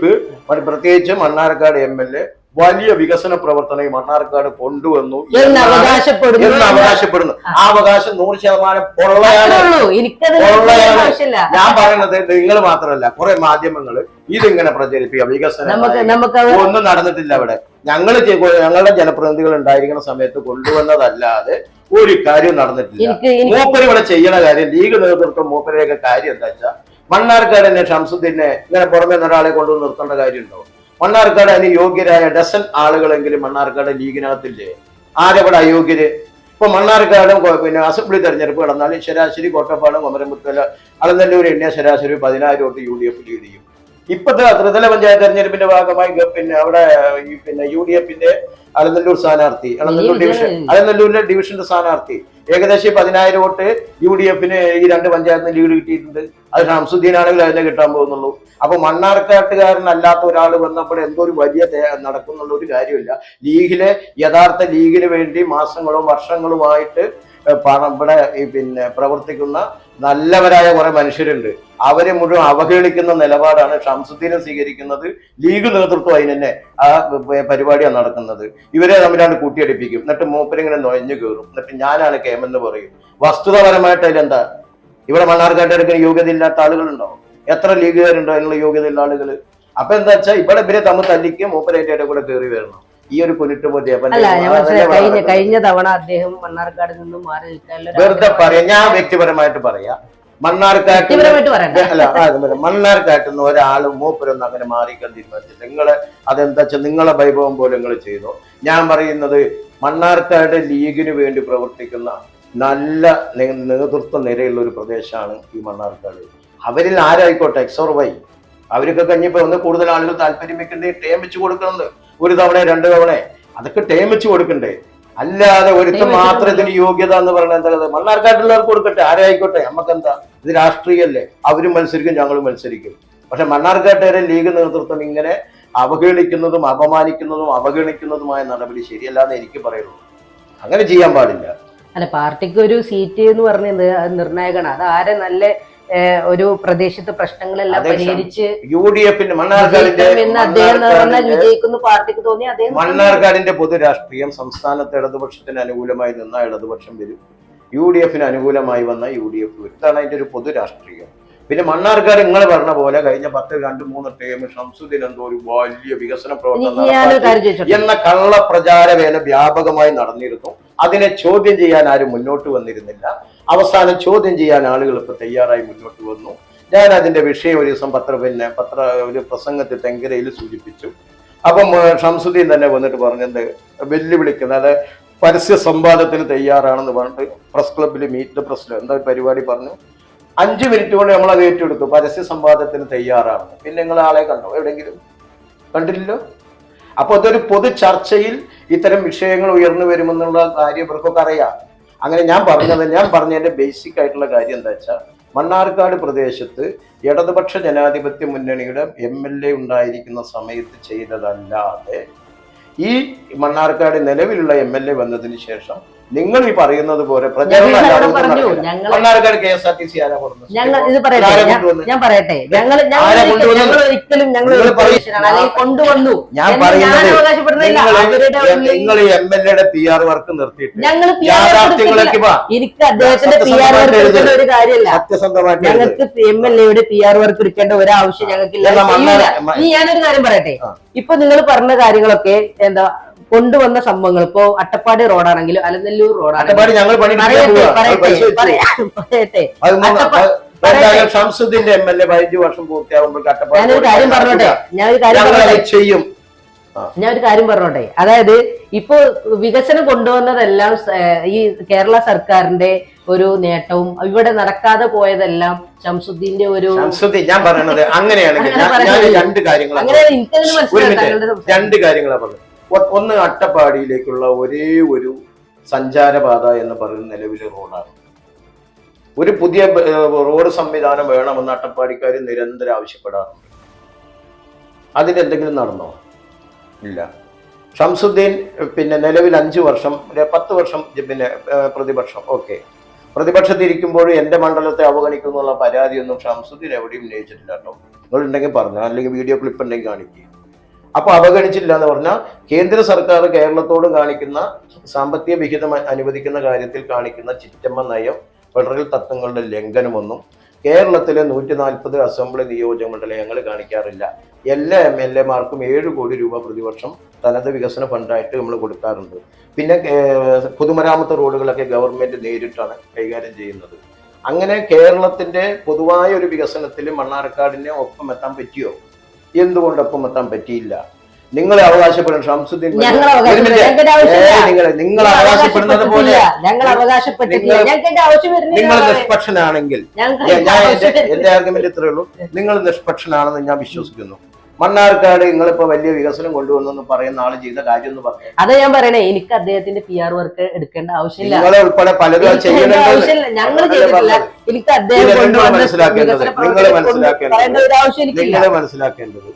പ്രത്യേകിച്ച് മണ്ണാർക്കാട് MLA വലിയ വികസന പ്രവർത്തനം മണ്ണാർക്കാട് കൊണ്ടുവന്നു എന്ന് അവകാശപ്പെടുന്നു. ആ അവകാശം 100% പൊള്ളയാണ്. ഞാൻ പറയുന്നത് നിങ്ങൾ മാത്രമല്ല, കുറെ മാധ്യമങ്ങൾ ഇതിങ്ങനെ പ്രചരിപ്പിക്കുക. വികസനം ഒന്നും നടന്നിട്ടില്ല അവിടെ. ഞങ്ങളുടെ ജനപ്രതിനിധികൾ ഉണ്ടായിരിക്കുന്ന സമയത്ത് കൊണ്ടുവന്നതല്ലാതെ ഒരു കാര്യവും നടന്നിട്ടില്ല. മൂപ്പര് ഇവിടെ ചെയ്യണ കാര്യം, ലീഗ് നേതൃത്വം മൂപ്പരെയൊക്കെ കാര്യം എന്താ വെച്ചാൽ മണ്ണാർക്കാടിനെ ഷംസുദ്ദീനെ ഇങ്ങനെ പുറമെ ഒരാളെ കൊണ്ടുവന്ന് നിർത്തേണ്ട കാര്യമുണ്ടോ? മണ്ണാർക്കാട് അതിന് യോഗ്യരായ ഡസൻ ആളുകളെങ്കിലും മണ്ണാർക്കാട് ലീഗിനകത്തില്ലേ? ആരെവിടെ അയോഗ്യര്? ഇപ്പൊ മണ്ണാർക്കാടും അസംബ്ലി തെരഞ്ഞെടുപ്പ് നടന്നാലും ശരാശരി കോട്ടപ്പാടും കൊമരമുത്തല അളന്നല്ലൂർ എണ്ണിയ ശരാശരി 10,000 വോട്ട് UDF ലീഡ് ചെയ്യും. ഇപ്പത്തെ ത്രിതല പഞ്ചായത്ത് തെരഞ്ഞെടുപ്പിന്റെ ഭാഗമായി അവിടെ UDF അളന്നല്ലൂർ സ്ഥാനാർത്ഥി, അളന്നല്ലൂരിലെ ഡിവിഷന്റെ സ്ഥാനാർത്ഥി ഏകദേശം 10,000 വോട്ട് UDF ഈ 2 പഞ്ചായത്തിന് ലീഡ് കിട്ടിയിട്ടുണ്ട്. അത് ഷംസുദ്ദീൻ ആണെങ്കിൽ അതിനെ കിട്ടാൻ പോകുന്നുള്ളൂ. അപ്പൊ മണ്ണാർക്കാട്ടുകാരനല്ലാത്ത ഒരാൾ വന്നപ്പോൾ എന്തോ ഒരു വലിയ നടക്കുന്നുള്ള ഒരു കാര്യമില്ല. യഥാർത്ഥ ലീഗിന് വേണ്ടി മാസങ്ങളും വർഷങ്ങളുമായിട്ട് ഇവിടെ പ്രവർത്തിക്കുന്ന നല്ലവരായ കുറെ മനുഷ്യരുണ്ട്. അവരെ മുഴുവൻ അവഹേളിക്കുന്ന നിലപാടാണ് ഷംസുദ്ദീനെ സ്വീകരിക്കുന്നത്. ലീഗ് നേതൃത്വം അതിനെ ആ പരിപാടിയാണ് നടക്കുന്നത്. ഇവരെ തമ്മിലാണ് കൂട്ടിയടിപ്പിക്കും. എന്നിട്ട് മൂപ്പരിങ്ങനെ നുഴഞ്ഞു കയറും. എന്നിട്ട് ഞാനാണ് കേമെന്ന് പറയും. വസ്തുതാപരമായിട്ട് അതിലെന്താ? ഇവിടെ മണ്ണാർക്കാട്ടെടുക്കാൻ യോഗ്യത ഇല്ലാത്ത ആളുകളുണ്ടോ? എത്ര ലീഗുകാരുണ്ടോ അതിനുള്ള യോഗ്യത ഉള്ള ആളുകൾ? അപ്പൊ എന്താ വെച്ചാൽ ഇവിടെ ഇവരെ തമ്മിൽ തല്ലിക്ക് മൂപ്പരേറ്റയുടെ കൂടെ കയറി വരണം. ഈ ഒരു കുനിട്ട് മതി. അല്ല ഞാൻ മനസ്സിലായി, കഴിഞ്ഞ തവണ അദ്ദേഹം മണ്ണാർക്കാട് നിന്നും മാറി നിൽക്കാനുള്ള വെറുതെ പറയാം, ഞാൻ വ്യക്തിപരമായിട്ട് പറയാം. മണ്ണാർക്കാട്ട് മണ്ണാർക്കാട്ടിൽ നിന്ന് ഒരാളും മൂപ്പരൊന്നും അങ്ങനെ മാറിക്കാൻ തീരുമാനിച്ചില്ല. നിങ്ങള് അതെന്താ വെച്ചാൽ നിങ്ങളെ വൈഭവം പോലെ നിങ്ങൾ ചെയ്തോ. ഞാൻ പറയുന്നത് മണ്ണാർക്കാട് ലീഗിന് വേണ്ടി പ്രവർത്തിക്കുന്ന നല്ല നേതൃത്വ നിരയുള്ള ഒരു പ്രദേശമാണ് ഈ മണ്ണാർക്കാട്. അവരിൽ ആരായിക്കോട്ടെ എക്സ് ഓർ വൈ, അവർക്ക് കഴിഞ്ഞപ്പോ ഒന്ന് കൂടുതൽ ആളുകൾ താല്പര്യം വെക്കണ്ടേ, ടേം വെച്ച് കൊടുക്കുന്നത്. ഒരു തവണ 2 തവണ അതൊക്കെ ടേം വെച്ച് കൊടുക്കണ്ടേ. അല്ലാതെ ഒരുത്തം മാത്രം ഇതിന് യോഗ്യത എന്ന് പറയുന്നത് എന്താ? മണ്ണാർക്കാട്ടുള്ളവർക്ക് കൊടുക്കട്ടെ, ആരായിക്കോട്ടെ, നമുക്കെന്താ, ഇത് രാഷ്ട്രീയല്ലേ. അവരും മത്സരിക്കും, ഞങ്ങളും മത്സരിക്കും. പക്ഷെ മണ്ണാർക്കാട്ടുകാരെ ലീഗ് നേതൃത്വം ഇങ്ങനെ അവഹേളിക്കുന്നതും അപമാനിക്കുന്നതും അവഗണിക്കുന്നതുമായ നടപടി ശരിയല്ലാന്ന് എനിക്ക് പറയുള്ളൂ. അങ്ങനെ ചെയ്യാൻ പാടില്ല. അല്ല, പാർട്ടിക്ക് ഒരു സീറ്റ് എന്ന് പറഞ്ഞത് നിർണായകമാണ്. അത് ആരെ നല്ല ഒരു പ്രദേശത്തെ പ്രശ്നങ്ങളെല്ലാം പരിഹരിച്ച് വിജയിക്കുന്ന പാർട്ടിക്ക് തോന്നി അദ്ദേഹം. മണ്ണാർക്കാടിന്റെ പൊതു രാഷ്ട്രീയം സംസ്ഥാനത്ത് ഇടതുപക്ഷത്തിന് അനുകൂലമായി നിന്ന ഇടതുപക്ഷം വരും, UDF അനുകൂലമായി വന്ന UDF വരും. ഇതാണ് അതിന്റെ ഒരു പൊതു രാഷ്ട്രീയം. പിന്നെ മണ്ണാർക്കാട് നിങ്ങൾ പറഞ്ഞ പോലെ കഴിഞ്ഞ 2-3 ടേം ഷംസുദ്ദീൻ എന്തോ ഒരു വലിയ വികസന പ്രവർത്തനം എന്ന കള്ള പ്രചാരവേല വ്യാപകമായി നടന്നിരുന്നു. അതിനെ ചോദ്യം ചെയ്യാൻ ആരും മുന്നോട്ട് വന്നിരുന്നില്ല. അവസാനം ചോദ്യം ചെയ്യാൻ ആളുകൾ ഇപ്പൊ തയ്യാറായി മുന്നോട്ട് വന്നു. ഞാൻ അതിന്റെ വിഷയം ഒരു ദിവസം ഒരു പ്രസംഗത്തിൽ തെങ്കരയിൽ സൂചിപ്പിച്ചു. അപ്പം ഷംസുദ്ദീൻ തന്നെ വന്നിട്ട് പറഞ്ഞത് വെല്ലുവിളിക്കുന്നത് പരസ്യ സംവാദത്തിന് തയ്യാറാണെന്ന് പറഞ്ഞിട്ട് പ്രസ് ക്ലബിൽ മീറ്റ് ദ പ്രസിൽ എന്താ പരിപാടി പറഞ്ഞു. 5 മിനിറ്റ് കൊണ്ട് നമ്മൾ അത് ഏറ്റെടുത്തു, പരസ്യ സംവാദത്തിന് തയ്യാറാണ്. പിന്നെ നിങ്ങൾ ആളെ കണ്ടോ? എവിടെയെങ്കിലും കണ്ടില്ലല്ലോ. അപ്പൊ അതൊരു പൊതു ചർച്ചയിൽ ഇത്തരം വിഷയങ്ങൾ ഉയർന്നു വരുമെന്നുള്ള കാര്യം ഇവർക്കൊക്കെ അറിയാം. അങ്ങനെ ഞാൻ പറഞ്ഞതിന്റെ ബേസിക് ആയിട്ടുള്ള കാര്യം എന്താ വെച്ചാൽ, മണ്ണാർക്കാട് പ്രദേശത്ത് ഇടതുപക്ഷ ജനാധിപത്യ മുന്നണിയുടെ MLA ഉണ്ടായിരിക്കുന്ന സമയത്ത് ചെയ്തതല്ലാതെ ഈ മണ്ണാർക്കാട് നിലവിലുള്ള MLA വന്നതിന് ശേഷം നിങ്ങൾ ഈ പറയുന്നത് പോലെ മണ്ണാർക്കാട് KSRTC ആരാ കൊടുക്കുന്നത്? ഞാൻ പറയട്ടെ, ഞാൻ പറയുന്നത് നിങ്ങൾ ഈ MLA PR വർക്ക് നിർത്തിയിട്ട് എനിക്ക് അദ്ദേഹത്തിന്റെ PR വർക്ക് എടുക്കേണ്ട ഒരു കാര്യമല്ല. സത്യസന്ധമായിട്ട് ഞങ്ങൾക്ക് MLA PR വർക്ക് എടുക്കേണ്ട ഒരാവശ്യം ഞങ്ങൾക്കില്ല. ഞാനൊരു കാര്യം പറയട്ടെ, ഇപ്പൊ നിങ്ങൾ പറഞ്ഞ കാര്യങ്ങളൊക്കെ എന്താ കൊണ്ടുവന്ന സംഭവങ്ങൾ, ഇപ്പോ അട്ടപ്പാടി റോഡാണെങ്കിലും അലനല്ലൂർ റോഡാണെങ്കിലും ഷംസുദ്ദീന്റെ MLA 15 വർഷം പൂർത്തിയാകുമ്പോൾ ഞാനൊരു കാര്യം പറഞ്ഞോട്ടെ. അതായത് ഇപ്പൊ വികസനം കൊണ്ടുവന്നതെല്ലാം ഈ കേരള സർക്കാരിന്റെ ഒരു നേട്ടവും ഇവിടെ നടക്കാതെ പോയതെല്ലാം ഷംസുദ്ദീന്റെ ഒരു ഞാൻ പറയുന്നത് അങ്ങനെയാണെങ്കിൽ രണ്ട് കാര്യങ്ങളാണ് പറഞ്ഞത്. ഒന്ന്, അട്ടപ്പാടിയിലേക്കുള്ള ഒരേ ഒരു സഞ്ചാരപാത എന്ന് പറയുന്ന നിലവിലെ റോഡാണ്. ഒരു പുതിയ റോഡ് സംവിധാനം വേണമെന്ന് അട്ടപ്പാടിക്കാർ നിരന്തരം ആവശ്യപ്പെടാറുണ്ട്. അതിനെന്തെങ്കിലും നടന്നോ? ഇല്ല. ഷംസുദ്ദീൻ പിന്നെ നിലവിൽ 5 വർഷം 10 വർഷം പിന്നെ പ്രതിപക്ഷം, ഓക്കെ, പ്രതിപക്ഷത്തിരിക്കുമ്പോഴും എൻ്റെ മണ്ഡലത്തെ അവഗണിക്കുന്നുള്ള പരാതിയൊന്നും ഷംസുദ്ദീൻ എവിടെയും ഉന്നയിച്ചിട്ടില്ല കേട്ടോ. നിങ്ങളുണ്ടെങ്കിൽ പറഞ്ഞു, അല്ലെങ്കിൽ വീഡിയോ ക്ലിപ്പ് ഉണ്ടെങ്കിൽ കാണിക്കുക. അപ്പൊ അവഗണിച്ചില്ല എന്ന് പറഞ്ഞാൽ കേന്ദ്ര സർക്കാർ കേരളത്തോട് കാണിക്കുന്ന സാമ്പത്തിക വിഹിതം അനുവദിക്കുന്ന കാര്യത്തിൽ കാണിക്കുന്ന ചിറ്റമ്മ നയം, ഫെഡറൽ തത്വങ്ങളുടെ ലംഘനമൊന്നും കേരളത്തിലെ 140 അസംബ്ലി നിയോജക മണ്ഡലങ്ങൾ കാണിക്കാറില്ല. എല്ലാ MLA മാർക്കും 7 കോടി രൂപ പ്രതിവർഷം തനത് വികസന ഫണ്ടായിട്ട് നമ്മൾ കൊടുക്കാറുണ്ട്. പിന്നെ പൊതുമരാമത്ത് റോഡുകളൊക്കെ ഗവൺമെന്റ് നേരിട്ടാണ് കൈകാര്യം ചെയ്യുന്നത്. അങ്ങനെ കേരളത്തിന്റെ പൊതുവായ ഒരു വികസനത്തിൽ മണ്ണാർക്കാടിനെ ഒപ്പം എത്താൻ പറ്റിയോ? എന്തുകൊണ്ടൊപ്പം എത്താൻ പറ്റിയില്ല? നിങ്ങൾ അവകാശപ്പെടുന്ന ഷംസുദ്ദീൻ നിങ്ങൾ അവകാശപ്പെടുന്നത് പോലെ നിങ്ങൾ നിഷ്പക്ഷനാണെങ്കിൽ, എന്റെ ആർഗ്യുമെന്റ് ഇത്രയേ ഉള്ളൂ, നിങ്ങൾ നിഷ്പക്ഷനാണെന്ന് ഞാൻ വിശ്വസിക്കുന്നു. മണ്ണാർക്കാട് നിങ്ങളിപ്പോ വലിയ വികസനം കൊണ്ടുവന്നെന്ന് പറയുന്ന ആള് ചെയ്ത കാര്യം എന്ന് പറഞ്ഞു. അത് ഞാൻ പറയണേ, എനിക്ക് അദ്ദേഹത്തിന്റെ PR വർക്ക് എടുക്കേണ്ട ആവശ്യമില്ല. നിങ്ങളെ ഉൾപ്പെടെ പലരും ചെയ്യുന്നുണ്ട്. എനിക്ക് അദ്ദേഹം മനസ്സിലാക്കേണ്ടത്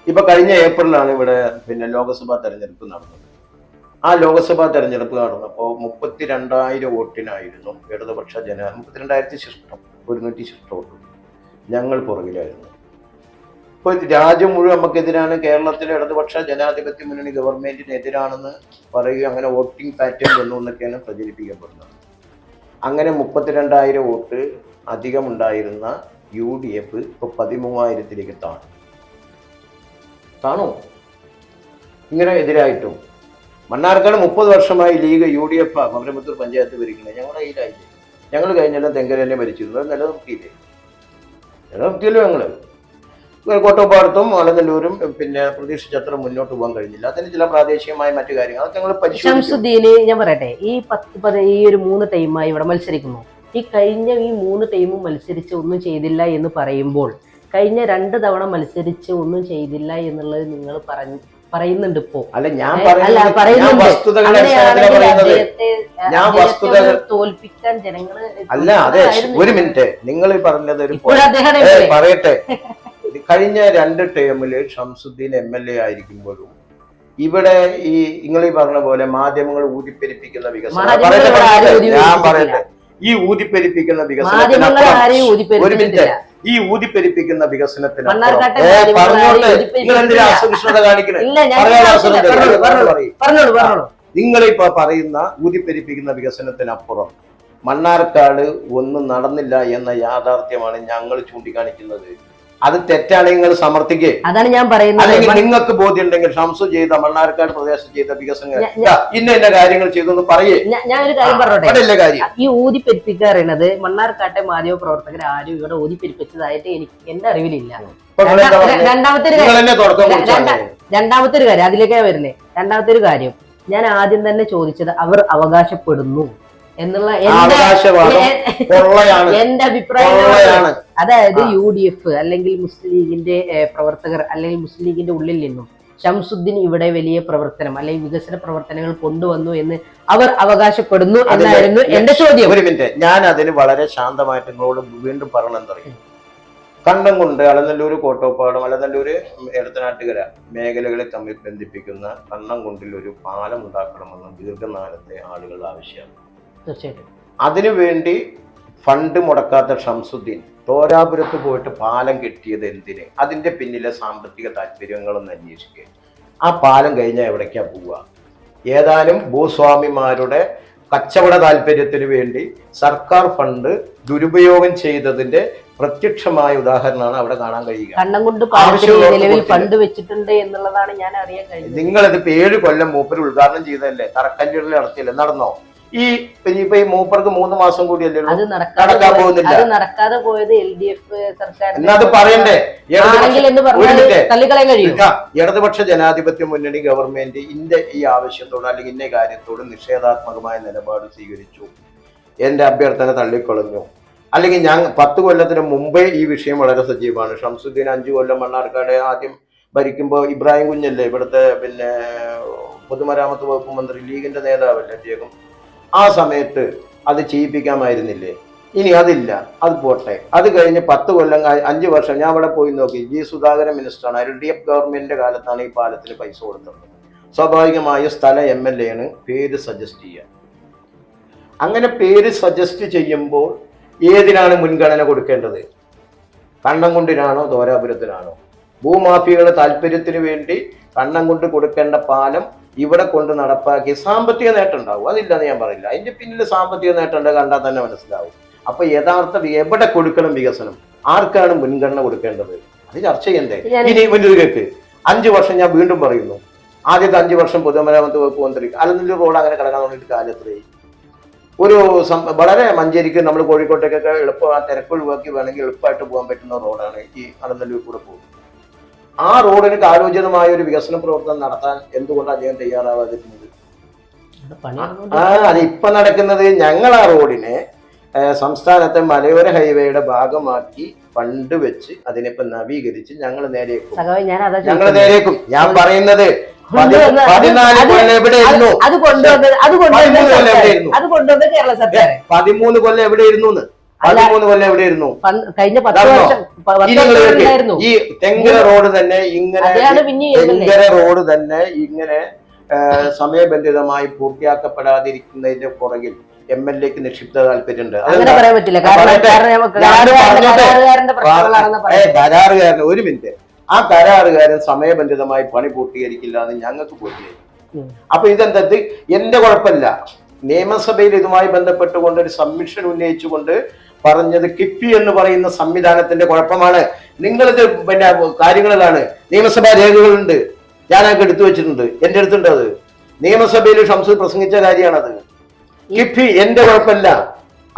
ഇപ്പൊ കഴിഞ്ഞ ഏപ്രിലാണ് ഇവിടെ പിന്നെ ലോക്സഭാ തെരഞ്ഞെടുപ്പ് നടന്നത്. ആ ലോക്സഭാ തെരഞ്ഞെടുപ്പ് നടന്നപ്പോൾ 32,000 വോട്ടിനായിരുന്നു ഇടതുപക്ഷ 32,000 ശിഷ്ടം, 100 ശിഷ്ട വോട്ട് ഞങ്ങൾ പുറകിലായിരുന്നു. ഇപ്പൊ രാജ്യം മുഴുവൻ നമുക്കെതിരാണ്, കേരളത്തിലെ ഇടതുപക്ഷ ജനാധിപത്യ മുന്നണി ഗവൺമെന്റിനെതിരാണെന്ന് പറയുക, അങ്ങനെ വോട്ടിംഗ് പാറ്റേൺ വന്നു എന്നൊക്കെയാണ് പ്രചരിപ്പിക്കപ്പെടുന്നത്. അങ്ങനെ 32,000 വോട്ട് അധികമുണ്ടായിരുന്ന UDF ഇപ്പൊ 13,000-ലേക്ക് താണു. കാണൂ ഇങ്ങനെ എതിരായിട്ടും. മണ്ണാർക്കാട് 30 വർഷമായി ലീഗ് UDF മംഗലപുത്തൂർ പഞ്ചായത്ത് ഭരിക്കുന്നത് ഞങ്ങളുടെ കയ്യിലായില്ലേ. ഞങ്ങൾ കഴിഞ്ഞെല്ലാം തെങ്കരനെ ഭരിച്ചിരുന്നു. അത് നിലനിർത്തിയല്ലോ ഞങ്ങൾ. കോട്ടോപ്പാടത്തും അലനല്ലൂരും പിന്നെ പ്രതീക്ഷിച്ചത്ര മുന്നോട്ട് പോകാൻ കഴിഞ്ഞില്ല. അതിന് ചില പ്രാദേശികമായ മറ്റു കാര്യങ്ങൾ അതൊക്കെ ഞങ്ങൾ പരിശോധിച്ചു. ഷംസുദ്ദീന് ഞാൻ പറയട്ടെ, ഈ ഒരു 3 ടീമായി ഇവിടെ മത്സരിക്കുന്നു. ഈ കഴിഞ്ഞ 3 ടീമും മത്സരിച്ച് ഒന്നും ചെയ്തില്ല എന്ന് പറയുമ്പോൾ കഴിഞ്ഞ 2 തവണ മത്സരിച്ച് ഒന്നും ചെയ്തില്ല എന്നുള്ളത് നിങ്ങൾ പറയുന്നുണ്ട് ഇപ്പോ. അല്ല ഞാൻ തോൽപ്പിക്കാൻ ജനങ്ങള് അല്ല. അതെ, ഒരു മിനിറ്റ്. നിങ്ങൾ പറഞ്ഞത് പറയട്ടെ. കഴിഞ്ഞ 2 ടേമില് ഷംസുദ്ദീൻ MLA ആയിരിക്കുമ്പോഴും ഇവിടെ ഈ നിങ്ങൾ ഈ പറഞ്ഞ പോലെ മാധ്യമങ്ങൾ ഊതിപ്പെരിപ്പിക്കുന്ന വികസനം ഞാൻ പറയട്ടെ. ഈ ഊതിപ്പെരിപ്പിക്കുന്ന വികസനത്തിന് ഒരു മിനിറ്റ്. ഈ ഊതിപ്പെരിപ്പിക്കുന്ന വികസനത്തിന് നിങ്ങളിപ്പോ പറയുന്ന ഊതിപ്പെരിപ്പിക്കുന്ന വികസനത്തിനപ്പുറം മണ്ണാർക്കാട് ഒന്നും നടന്നില്ല എന്ന യാഥാർത്ഥ്യമാണ് ഞങ്ങൾ ചൂണ്ടിക്കാണിക്കുന്നത്. അത് തെറ്റാണെങ്കിൽ നിങ്ങൾ സമർത്ഥിക്കേ. അതാണ് ഞാൻ പറയുന്നത്. അല്ലെങ്കിൽ നിങ്ങൾക്ക് ബോധ്യം ഉണ്ടെങ്കിൽ ഷംസു ചെയ്ത മണ്ണാർക്കാട് പ്രദേശം ചെയ്ത വികസനങ്ങൾ ഇന്ന കാര്യങ്ങൾ ചെയ്തെന്ന് പറയേ. ഞാനൊരു കാര്യം പറഞ്ഞോട്ടെ. ഈ ഊതിപ്പെരിപ്പിക്കുക പറയുന്നത് മണ്ണാർക്കാട്ടെ മാധ്യമ പ്രവർത്തകർ ആരും ഇവിടെ ഊതിപ്പെരിപ്പിച്ചതായിട്ട് എന്റെ അറിവിലില്ല. രണ്ടാമത്തെ ഒരു കാര്യം അതിലേക്കാ വരുന്നേ. രണ്ടാമത്തെ ഒരു കാര്യം ഞാൻ ആദ്യം തന്നെ ചോദിച്ചത് അവർ അവകാശപ്പെടുന്നു എന്നുള്ള എന്റെ അഭിപ്രായം. അതായത് UDF അല്ലെങ്കിൽ മുസ്ലിം ലീഗിന്റെ പ്രവർത്തകർ അല്ലെങ്കിൽ മുസ്ലിം ലീഗിന്റെ ഉള്ളിൽ നിന്നും ഷംസുദ്ദീൻ ഇവിടെ വലിയ പ്രവർത്തനം അല്ലെങ്കിൽ വികസന പ്രവർത്തനങ്ങൾ കൊണ്ടുവന്നു എന്ന് അവർ അവകാശപ്പെടുന്നു എന്നായിരുന്നു എന്റെ ചോദ്യം. ഒരു മിനിറ്റ്, ഞാൻ അതിന് വളരെ ശാന്തമായിട്ട് നിങ്ങളോട് വീണ്ടും പറയണമെന്നറിയും. കണ്ണംകുണ്ട്, അലനല്ലൂർ, കോട്ടോപ്പാടം, അലനല്ലൂർ, എടത്തനാട്ടുകര മേഖലകളെ തമ്മിൽ ബന്ധിപ്പിക്കുന്ന കണ്ണംകുണ്ടിൽ ഒരു പാലം ഉണ്ടാക്കണമെന്ന് ദീർഘകാലത്തെ ആളുകളുടെ ആവശ്യമാണ്. തീർച്ചയായിട്ടും അതിനുവേണ്ടി ഫണ്ട് മുടക്കാത്ത ഷംസുദ്ദീൻ തോരാപുരത്ത് പോയിട്ട് പാലം കെട്ടിയത് എന്തിന്? അതിന്റെ പിന്നിലെ സാമ്പത്തിക താല്പര്യങ്ങളൊന്ന് അന്വേഷിക്കുക. ആ പാലം കഴിഞ്ഞാൽ എവിടേക്കാ പോവുക? ഏതാനും ഭൂസ്വാമിമാരുടെ കച്ചവട താല്പര്യത്തിന് വേണ്ടി സർക്കാർ ഫണ്ട് ദുരുപയോഗം ചെയ്തതിന്റെ പ്രത്യക്ഷമായ ഉദാഹരണമാണ് അവിടെ കാണാൻ കഴിയുക. കണ്ണംകുണ്ട് നിലവിൽ ഫണ്ട് വെച്ചിട്ടുണ്ട് എന്നുള്ളതാണ് ഞാൻ അറിയാൻ കഴിഞ്ഞത്. നിങ്ങളിതിപ്പോ 7 കൊല്ലം മൂപ്പര് ഉദ്ഘാടനം ചെയ്തതല്ലേ, തറക്കല്ലിടൽ നടത്തിയല്ലേ, നടന്നോ? ഈ മൂപ്പർക്ക് 3 മാസം കൂടിയല്ലേ നടക്കാൻ പോകുന്നില്ല. അത് നടക്കാതെ പോയത് LDF സർക്കാർ. എന്നത് പറയണ്ടേ? ഇടതുപക്ഷ ജനാധിപത്യ മുന്നണി ഗവൺമെന്റ് ഈ ആവശ്യത്തോട് അല്ലെങ്കിൽ ഇന്ന കാര്യത്തോട് നിഷേധാത്മകമായ നിലപാട് സ്വീകരിച്ചു. എന്റെ അഭ്യർത്ഥന തള്ളിക്കളഞ്ഞു. അല്ലെങ്കിൽ ഞാൻ 10 കൊല്ലത്തിന് മുമ്പേ ഈ വിഷയം വളരെ സജീവമാണ്. ഷംസുദ്ദീൻ 5 കൊല്ലം മണ്ണാർക്കാട് ആദ്യം ഭരിക്കുമ്പോൾ ഇബ്രാഹിം കുഞ്ഞല്ലേ ഇവിടുത്തെ പിന്നെ പൊതുമരാമത്ത് വകുപ്പ് മന്ത്രി, ലീഗിന്റെ നേതാവല്ലേ അദ്ദേഹം. ആ സമയത്ത് അത് ചെയ്യിപ്പിക്കാമായിരുന്നില്ലേ? ഇനി അതില്ല, അത് പോട്ടെ. അത് കഴിഞ്ഞ് 10 കൊല്ലം 5 വർഷം ഞാൻ അവിടെ പോയി നോക്കി. G. സുധാകരൻ മിനിസ്റ്ററാണ്. LDF ഗവൺമെന്റിന്റെ കാലത്താണ് ഈ പാലത്തിന് പൈസ കൊടുത്തത്. സ്വാഭാവികമായ സ്ഥല MLA ആണ് പേര് സജസ്റ്റ് ചെയ്യുക. അങ്ങനെ പേര് സജസ്റ്റ് ചെയ്യുമ്പോൾ ഏതിനാണ് മുൻഗണന കൊടുക്കേണ്ടത്? കണ്ണംകുണ്ടിനാണോ തോരാപുരത്തിനാണോ? ഭൂമാഫിയകളുടെ താല്പര്യത്തിന് വേണ്ടി കണ്ണംകുണ്ട് കൊടുക്കേണ്ട പാലം ഇവിടെ കൊണ്ട് നടപ്പാക്കി സാമ്പത്തിക നേട്ടം ഉണ്ടാവും. അതില്ലെന്ന് ഞാൻ പറയില്ല. അതിന്റെ പിന്നിൽ സാമ്പത്തിക നേട്ടം കണ്ടാൽ തന്നെ മനസ്സിലാവും. അപ്പൊ യഥാർത്ഥ എവിടെ കൊടുക്കണം വികസനം, ആർക്കാണ് മുൻഗണന കൊടുക്കേണ്ടത്, അത് ചർച്ച ചെയ്യണ്ടേ? ഇനി മുന്നിൽ കേൾക്ക്. 5 വർഷം ഞാൻ വീണ്ടും പറയുന്നു, ആദ്യത്തെ 5 വർഷം പൊതുമരാമത്ത് വകുപ്പ് മന്ത്രി അലനല്ലൂർ റോഡ് അങ്ങനെ കിടക്കാൻ തുടങ്ങിയിട്ട് കാലത്രയും ഒരു വളരെ മഞ്ചേരിക്ക് നമ്മൾ കോഴിക്കോട്ടേക്കൊക്കെ എളുപ്പം തിരക്ക് ഒഴിവാക്കി വേണമെങ്കിൽ എളുപ്പമായിട്ട് പോകാൻ പറ്റുന്ന റോഡാണ് ഈ അലനല്ലൂർ കൂടെ പോകുന്നത്. ആ റോഡിന് കാലോചിതമായ ഒരു വികസന പ്രവർത്തനം നടത്താൻ എന്തുകൊണ്ടാണ് അദ്ദേഹം തയ്യാറാവാതിരുന്നത്? അത് ഇപ്പൊ നടക്കുന്നത് ഞങ്ങൾ ആ റോഡിനെ സംസ്ഥാനത്തെ മലയോര ഹൈവേയുടെ ഭാഗമാക്കി ഫണ്ട് വെച്ച് അതിനിപ്പോ നവീകരിച്ച് ഞങ്ങൾ നേരേക്കും. ഞാൻ പറയുന്നത് 14 കൊല്ലം എവിടെയായിരുന്നു? 13 കൊല്ലം എവിടെയായിരുന്നു? 13 കൊല്ലം എവിടെയായിരുന്നു? കഴിഞ്ഞ 10 വർഷം ഈ തെങ്കര റോഡ് തന്നെ ഇങ്ങനെ സമയബന്ധിതമായി പൂർത്തിയാക്കപ്പെടാതിരിക്കുന്നതിന്റെ പുറകിൽ MLAക്ക് നിക്ഷിപ്ത താല്പര്യമുണ്ട്. കരാറുകാരൻ ഒരു മിനിറ്റ്, ആ കരാറുകാരൻ സമയബന്ധിതമായി പണി പൂർത്തീകരിക്കില്ല എന്ന് ഞങ്ങൾക്ക് ബോധ്യമായി. അപ്പൊ ഇതെന്താ? എന്റെ കുഴപ്പമില്ല. നിയമസഭയിൽ ഇതുമായി ബന്ധപ്പെട്ടുകൊണ്ട് ഒരു സബ്മിഷൻ ഉന്നയിച്ചുകൊണ്ട് പറഞ്ഞത് കിഫ്ബി എന്ന് പറയുന്ന സംവിധാനത്തിന്റെ കുഴപ്പമാണ്. നിങ്ങളിത് പിന്നെ കാര്യങ്ങളിലാണ് നിയമസഭാ രേഖകളുണ്ട്, ഞാനൊക്കെ എടുത്തു വെച്ചിട്ടുണ്ട്, എന്റെ അടുത്തുണ്ട്. അത് നിയമസഭയിൽ ഷംസ് പ്രസംഗിച്ച കാര്യമാണത്. കിഫ്ബി എന്റെ കുഴപ്പമില്ല,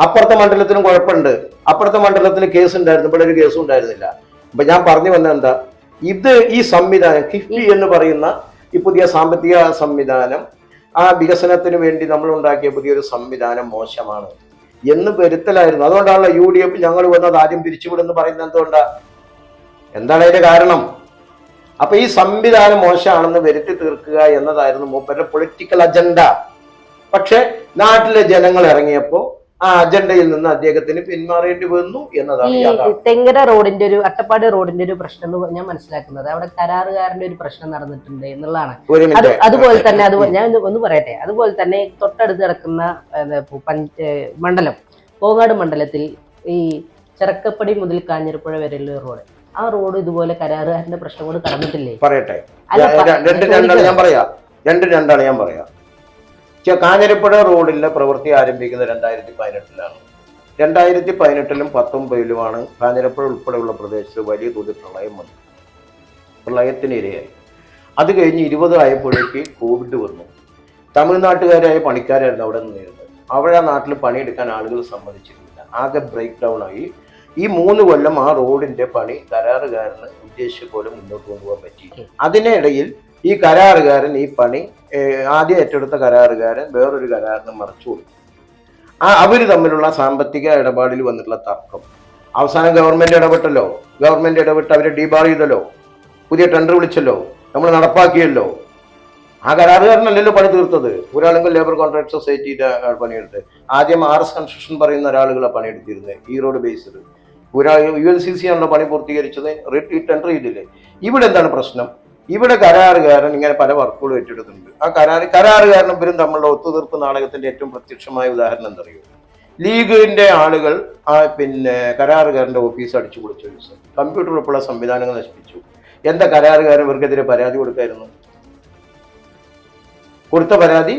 അപ്പുറത്തെ മണ്ഡലത്തിനും കുഴപ്പമുണ്ട്. അപ്പുറത്തെ മണ്ഡലത്തിൽ കേസ് ഉണ്ടായിരുന്നു, ഇവിടെ ഒരു കേസും ഉണ്ടായിരുന്നില്ല. അപ്പൊ ഞാൻ പറഞ്ഞു വന്നത് എന്താ, ഇത് ഈ സംവിധാനം കിഫ്ബി എന്ന് പറയുന്ന ഈ പുതിയ സാമ്പത്തിക സംവിധാനം, ആ വികസനത്തിന് വേണ്ടി നമ്മൾ ഉണ്ടാക്കിയ പുതിയൊരു സംവിധാനം മോശമാണ് എന്ന് വരുത്തലായിരുന്നു. അതുകൊണ്ടാണല്ലോ UDF ഞങ്ങൾ വന്നത് ആദ്യം പിരിച്ചുവിടുന്ന് പറയുന്നത്. എന്താണ് അതിന്റെ കാരണം? അപ്പൊ ഈ സംവിധാനം മോശമാണെന്ന് വരുത്തി തീർക്കുക എന്നതായിരുന്നു മൂപ്പരുടെ പൊളിറ്റിക്കൽ അജണ്ട. പക്ഷെ നാട്ടിലെ ജനങ്ങൾ ഇറങ്ങിയപ്പോ ആ അജണ്ടയിൽ നിന്ന് അദ്ദേഹത്തിന് പിന്മാറേണ്ടി വന്നു എന്നതാണ് ഈ തെങ്ങര റോഡിന്റെ ഒരു അട്ടപ്പാടി റോഡിന്റെ ഒരു പ്രശ്നം എന്ന് ഞാൻ മനസ്സിലാക്കുന്നത് അവിടെ കരാറുകാരന്റെ ഒരു പ്രശ്നം നടന്നിട്ടുണ്ട് എന്നുള്ളതാണ്. അതുപോലെ തന്നെ ഞാൻ ഒന്ന് പറയട്ടെ, അതുപോലെ തന്നെ തൊട്ടടുത്ത് കിടക്കുന്ന മണ്ഡലം കോങ്ങാട് മണ്ഡലത്തിൽ ഈ ചെറക്കപ്പടി മുതൽ കാഞ്ഞിരപ്പുഴ വരെയുള്ള റോഡ്, ആ റോഡ് ഇതുപോലെ കരാറുകാരന്റെ പ്രശ്നം കൊണ്ട് കടന്നിട്ടില്ലേ? പറയട്ടെ, രണ്ടാണ് ഞാൻ പറയാം. കാഞ്ഞിരപ്പുഴ റോഡിലെ പ്രവൃത്തി ആരംഭിക്കുന്നത് 2018-ലാണ്. 2018-ലും 2019-ലുമാണ് കാഞ്ഞിരപ്പുഴ ഉൾപ്പെടെയുള്ള പ്രദേശത്ത് വലിയ തോതിൽ പ്രളയം വന്നു. പ്രളയത്തിന് ഇരയായി. അത് കഴിഞ്ഞ് 20 ആയപ്പോഴേക്ക് കോവിഡ് വന്നു. തമിഴ്നാട്ടുകാരായ പണിക്കാരായിരുന്നു അവിടെ നിന്നിരുന്നത്. അവിടെ നാട്ടിൽ പണിയെടുക്കാൻ ആളുകൾ സമ്മതിച്ചിരുന്നില്ല. ആകെ ബ്രേക്ക് ഡൗൺ ആയി. ഈ 3 കൊല്ലം ആ റോഡിന്റെ പണി കരാറുകാരന് ഉദ്ദേശിച്ച പോലെ മുന്നോട്ട് കൊണ്ടുപോകാൻ പറ്റി. അതിനിടയിൽ ഈ കരാറുകാരൻ ഈ പണി ആദ്യം ഏറ്റെടുത്ത കരാറുകാരൻ വേറൊരു കരാറിന് മറച്ചു കൊടുത്തു. അവർ തമ്മിലുള്ള സാമ്പത്തിക ഇടപാടിൽ വന്നിട്ടുള്ള തർക്കം അവസാനം ഗവൺമെന്റ് ഇടപെട്ടല്ലോ. ഗവൺമെന്റ് ഇടപെട്ട് അവരെ ഡീബാർ ചെയ്തല്ലോ, പുതിയ ടെൻഡർ വിളിച്ചല്ലോ, നമ്മൾ നടപ്പാക്കിയല്ലോ. ആ കരാറുകാരനല്ലല്ലോ പണി തീർത്തത്. ഒരാളെങ്കിൽ ലേബർ കോൺട്രാക്ട് സൊസൈറ്റിയുടെ പണിയെടുത്ത് ആദ്യം RS കൺസ്ട്രക്ഷൻ പറയുന്ന ഒരാളുകളെ പണിയെടുത്തിരുന്നത് ഈ റോഡ് ബേസ്ഡ്. ULCC ആണല്ലോ പണി പൂർത്തീകരിച്ചത്, ടെൻഡർ ചെയ്തില്ലേ. ഇവിടെ എന്താണ് പ്രശ്നം? ഇവിടെ കരാറുകാരൻ ഇങ്ങനെ പല വർക്കുകളും ഏറ്റെടുത്തിട്ടുണ്ട്. ആ കരാറുകാരനും ഇവരും തമ്മിലുള്ള ഒത്തുതീർപ്പ് നാടകത്തിന്റെ ഏറ്റവും പ്രത്യക്ഷമായ ഉദാഹരണം എന്താ അറിയോ? ലീഗിന്റെ ആളുകൾ കരാറുകാരന്റെ ഓഫീസ് അടിച്ചു പൊളിച്ച ദിവസം കമ്പ്യൂട്ടർ ഉൾപ്പെടെ സംവിധാനങ്ങൾ നശിപ്പിച്ചു. എന്താ കരാറുകാരൻ ഇവർക്കെതിരെ പരാതി കൊടുക്കായിരുന്നു? കൊടുത്ത പരാതി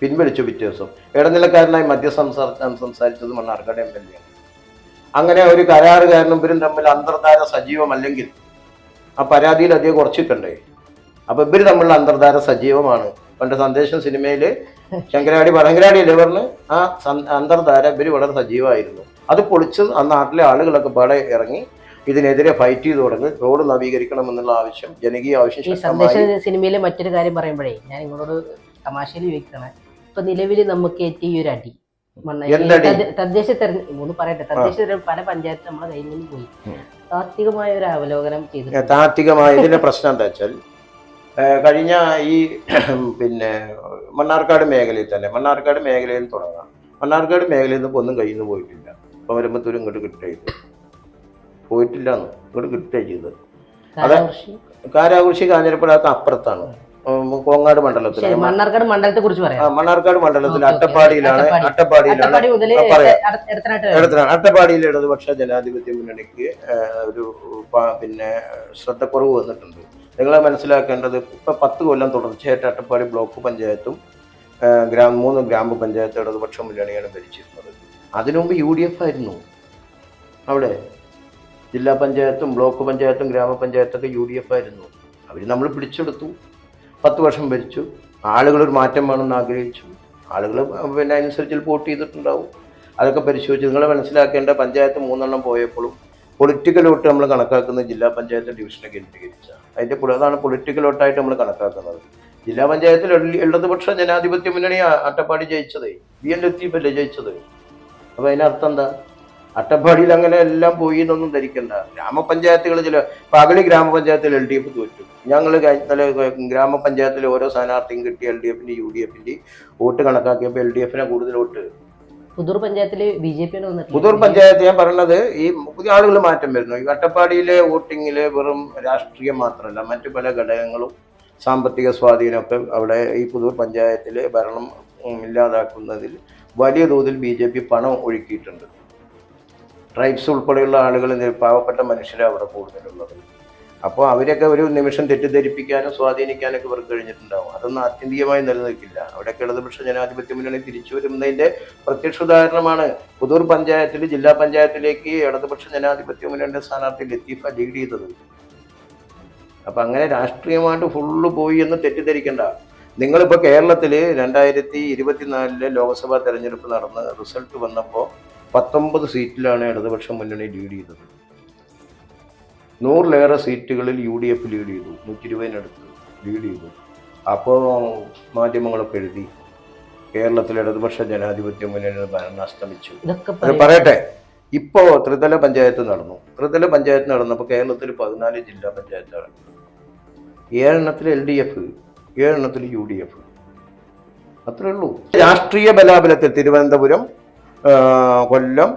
പിൻവലിച്ചു. പിറ്റേ ദിവസം ഇടനിലക്കാരനായി സംസാരിച്ചത് മണ്ണാർക്കാട് MLA ആണ്. അങ്ങനെ ഒരു കരാറുകാരനും ഇവരും തമ്മിൽ അന്തർധാര സജീവമല്ലെങ്കിൽ ആ പരാതിയിൽ അധികം കുറച്ചിട്ടുണ്ടേ. അപ്പൊ ഇവര് തമ്മിലുള്ള അന്തർധാര സജീവമാണ്. പണ്ട് സന്ദേശം സിനിമയില് ഭരങ്കരാടിയല്ലേ പറഞ്ഞ് ആ അന്തർധാര ഇവര് വളരെ സജീവമായിരുന്നു. അത് പൊളിച്ച് ആ നാട്ടിലെ ആളുകളൊക്കെ പാടെ ഇറങ്ങി ഇതിനെതിരെ ഫൈറ്റ് ചെയ്ത് തുടങ്ങി. റോഡ് നവീകരിക്കണം എന്നുള്ള ആവശ്യം, ജനകീയ ആവശ്യം. സന്ദേശ സിനിമയിലെ മറ്റൊരു കാര്യം പറയുമ്പോഴേ ഞാൻ നിങ്ങളോട് തമാശയിൽ ചോദിക്കണം, ഇപ്പൊ നിലവിൽ നമുക്ക് ഈ ഒരു അടി തദ്ദേശ തെരഞ്ഞെടുപ്പ് പറയട്ടെ, തദ്ദേശ തെരഞ്ഞെടുപ്പ് പല പഞ്ചായത്ത് നമ്മളെ കയ്യിൽ നിന്ന് പോയി. താത്വികമായ ഒരു അവലോകനം ചെയ്തു. താത്വികമായ ഇതിന്റെ പ്രശ്നം എന്താ വെച്ചാൽ കഴിഞ്ഞ ഈ മണ്ണാർക്കാട് മേഖലയിൽ തന്നെ, മണ്ണാർക്കാട് മേഖലയിൽ തുടങ്ങാം. മണ്ണാർക്കാട് മേഖലയിൽ നിന്ന് ഒന്നും കയ്യിൽ നിന്ന് പോയിട്ടില്ല. ഇപ്പൊ വരുമ്പത്തൂരും ഇങ്ങോട്ട് കിട്ടുക പോയിട്ടില്ലാന്ന് ഇങ്ങോട്ട് കിട്ടുക ചെയ്തത്. അത് കാരാകൃഷി കാഞ്ഞിരപ്പുഴക്ക് അപ്പുറത്താണ്, കോങ്ങാട് മണ്ഡലത്തിൽ. മണ്ണാർക്കാട് മണ്ഡലത്തെ കുറിച്ച് പറയാം. മണ്ണാർക്കാട് മണ്ഡലത്തിൽ അട്ടപ്പാടിയിലാണ് അട്ടപ്പാടിയിൽ ഇടതുപക്ഷ ജനാധിപത്യ മുന്നണിക്ക് ഒരു ശ്രദ്ധക്കുറവ് വന്നിട്ടുണ്ട്. നിങ്ങൾ മനസ്സിലാക്കേണ്ടത്, ഇപ്പൊ 10 കൊല്ലം തുടർച്ചയായിട്ട് അട്ടപ്പാടി ബ്ലോക്ക് പഞ്ചായത്തും 3 ഗ്രാമപഞ്ചായത്ത് ഇടതുപക്ഷ മുന്നണിയാണ് ഭരിച്ചിരുന്നത്. അതിനു മുമ്പ് UDF ആയിരുന്നു അവിടെ. ജില്ലാ പഞ്ചായത്തും ബ്ലോക്ക് പഞ്ചായത്തും ഗ്രാമപഞ്ചായത്തൊക്കെ UDF ആയിരുന്നു. അവർ നമ്മൾ പിടിച്ചെടുത്തു. 10 വർഷം ഭരിച്ചു. ആളുകൾ ഒരു മാറ്റം വേണമെന്ന് ആഗ്രഹിച്ചു. ആളുകൾ അതിനനുസരിച്ച് വോട്ട് ചെയ്തിട്ടുണ്ടാവും. അതൊക്കെ പരിശോധിച്ച് നിങ്ങൾ മനസ്സിലാക്കേണ്ട, പഞ്ചായത്ത് 3 എണ്ണം പോയപ്പോഴും പൊളിറ്റിക്കൽ വോട്ട് നമ്മൾ കണക്കാക്കുന്നത് ജില്ലാ പഞ്ചായത്ത് ഡിവിഷനെ കേന്ദ്രീകരിച്ച അതിന്റെ അതാണ് പൊളിറ്റിക്കൽ വോട്ടായിട്ട് നമ്മൾ കണക്കാക്കുന്നത്. ജില്ലാ പഞ്ചായത്തിൽ ഇടതുപക്ഷ ജനാധിപത്യ മുന്നണി അട്ടപ്പാടി ജയിച്ചത്, BN ലത്തീഫ് അല്ലേ ജയിച്ചത്. അപ്പൊ അതിനർത്ഥം എന്താ? അട്ടപ്പാടിയിൽ അങ്ങനെ എല്ലാം പോയി എന്നൊന്നും ധരിക്കണ്ട. ഗ്രാമപഞ്ചായത്തുകൾ പകലി ഗ്രാമപഞ്ചായത്തിൽ LDF തോറ്റു. ഞങ്ങൾ ഗ്രാമപഞ്ചായത്തിൽ ഓരോ സ്ഥാനാർത്ഥിയും കിട്ടിയ LDF-ന്റെ UDF-ന്റെ വോട്ട് കണക്കാക്കിയപ്പോൾ LDF-നെ കൂടുതൽ വോട്ട്. പുതൂർ പഞ്ചായത്തിൽ BJP പുതൂർ പഞ്ചായത്ത് ഞാൻ പറഞ്ഞത് ഈ പുതിയ ആളുകൾ മാറ്റം വരുന്നു. ഈ അട്ടപ്പാടിയിലെ വോട്ടിങ്ങില് വെറും രാഷ്ട്രീയം മാത്രമല്ല, മറ്റു പല ഘടകങ്ങളും സാമ്പത്തിക സ്വാധീനമൊക്കെ അവിടെ ഈ പുതൂർ പഞ്ചായത്തിലെ ഭരണം ഇല്ലാതാക്കുന്നതിൽ വലിയ തോതിൽ BJP പണം ഒഴുക്കിയിട്ടുണ്ട്. ട്രൈബ്സ് ഉൾപ്പെടെയുള്ള ആളുകൾ, പാവപ്പെട്ട മനുഷ്യരെ അവിടെ കൂടുതലുള്ളത്. അപ്പോൾ അവരൊക്കെ ഒരു നിമിഷം തെറ്റിദ്ധരിപ്പിക്കാനും സ്വാധീനിക്കാനൊക്കെ ഇവർക്ക് കഴിഞ്ഞിട്ടുണ്ടാവും. അതൊന്നും ആത്യന്തികമായി നിലനിൽക്കില്ല. അവിടെയൊക്കെ ഇടതുപക്ഷ ജനാധിപത്യ മുന്നണി തിരിച്ചു വരുന്നതിന്റെ പ്രത്യക്ഷ ഉദാഹരണമാണ് പുതൂർ പഞ്ചായത്തിൽ ജില്ലാ പഞ്ചായത്തിലേക്ക് ഇടതുപക്ഷ ജനാധിപത്യ മുന്നണിയുടെ സ്ഥാനാർത്ഥി ലത്തീഫ ലീഡ് ചെയ്തത്. അപ്പം അങ്ങനെ രാഷ്ട്രീയമായിട്ട് ഫുള്ള് പോയി എന്ന് തെറ്റിദ്ധരിക്കേണ്ട. നിങ്ങളിപ്പോൾ കേരളത്തിൽ 2024 ലോക്സഭാ തെരഞ്ഞെടുപ്പ് നടന്ന് റിസൾട്ട് വന്നപ്പോൾ 19 സീറ്റിലാണ് ഇടതുപക്ഷ മുന്നണി ലീഡ് ചെയ്തത്. 100-ലേറെ സീറ്റുകളിൽ UDF ലീഡ് ചെയ്തു, 120-നടുത്ത് ലീഡ് ചെയ്തു. അപ്പോൾ മാധ്യമങ്ങളൊക്കെ എഴുതി കേരളത്തിൽ ഇടതുപക്ഷ ജനാധിപത്യ മുന്നണി ഭരണം അസ്തമിച്ചു. അത് പറയട്ടെ, ഇപ്പോൾ ത്രിതല പഞ്ചായത്ത് നടന്നപ്പോൾ കേരളത്തിൽ 14 ജില്ലാ പഞ്ചായത്താണ്. 7 LDF, 7 UDF, അത്രേ ഉള്ളൂ. രാഷ്ട്രീയ ബലാബലത്തിൽ തിരുവനന്തപുരം, കൊല്ലം,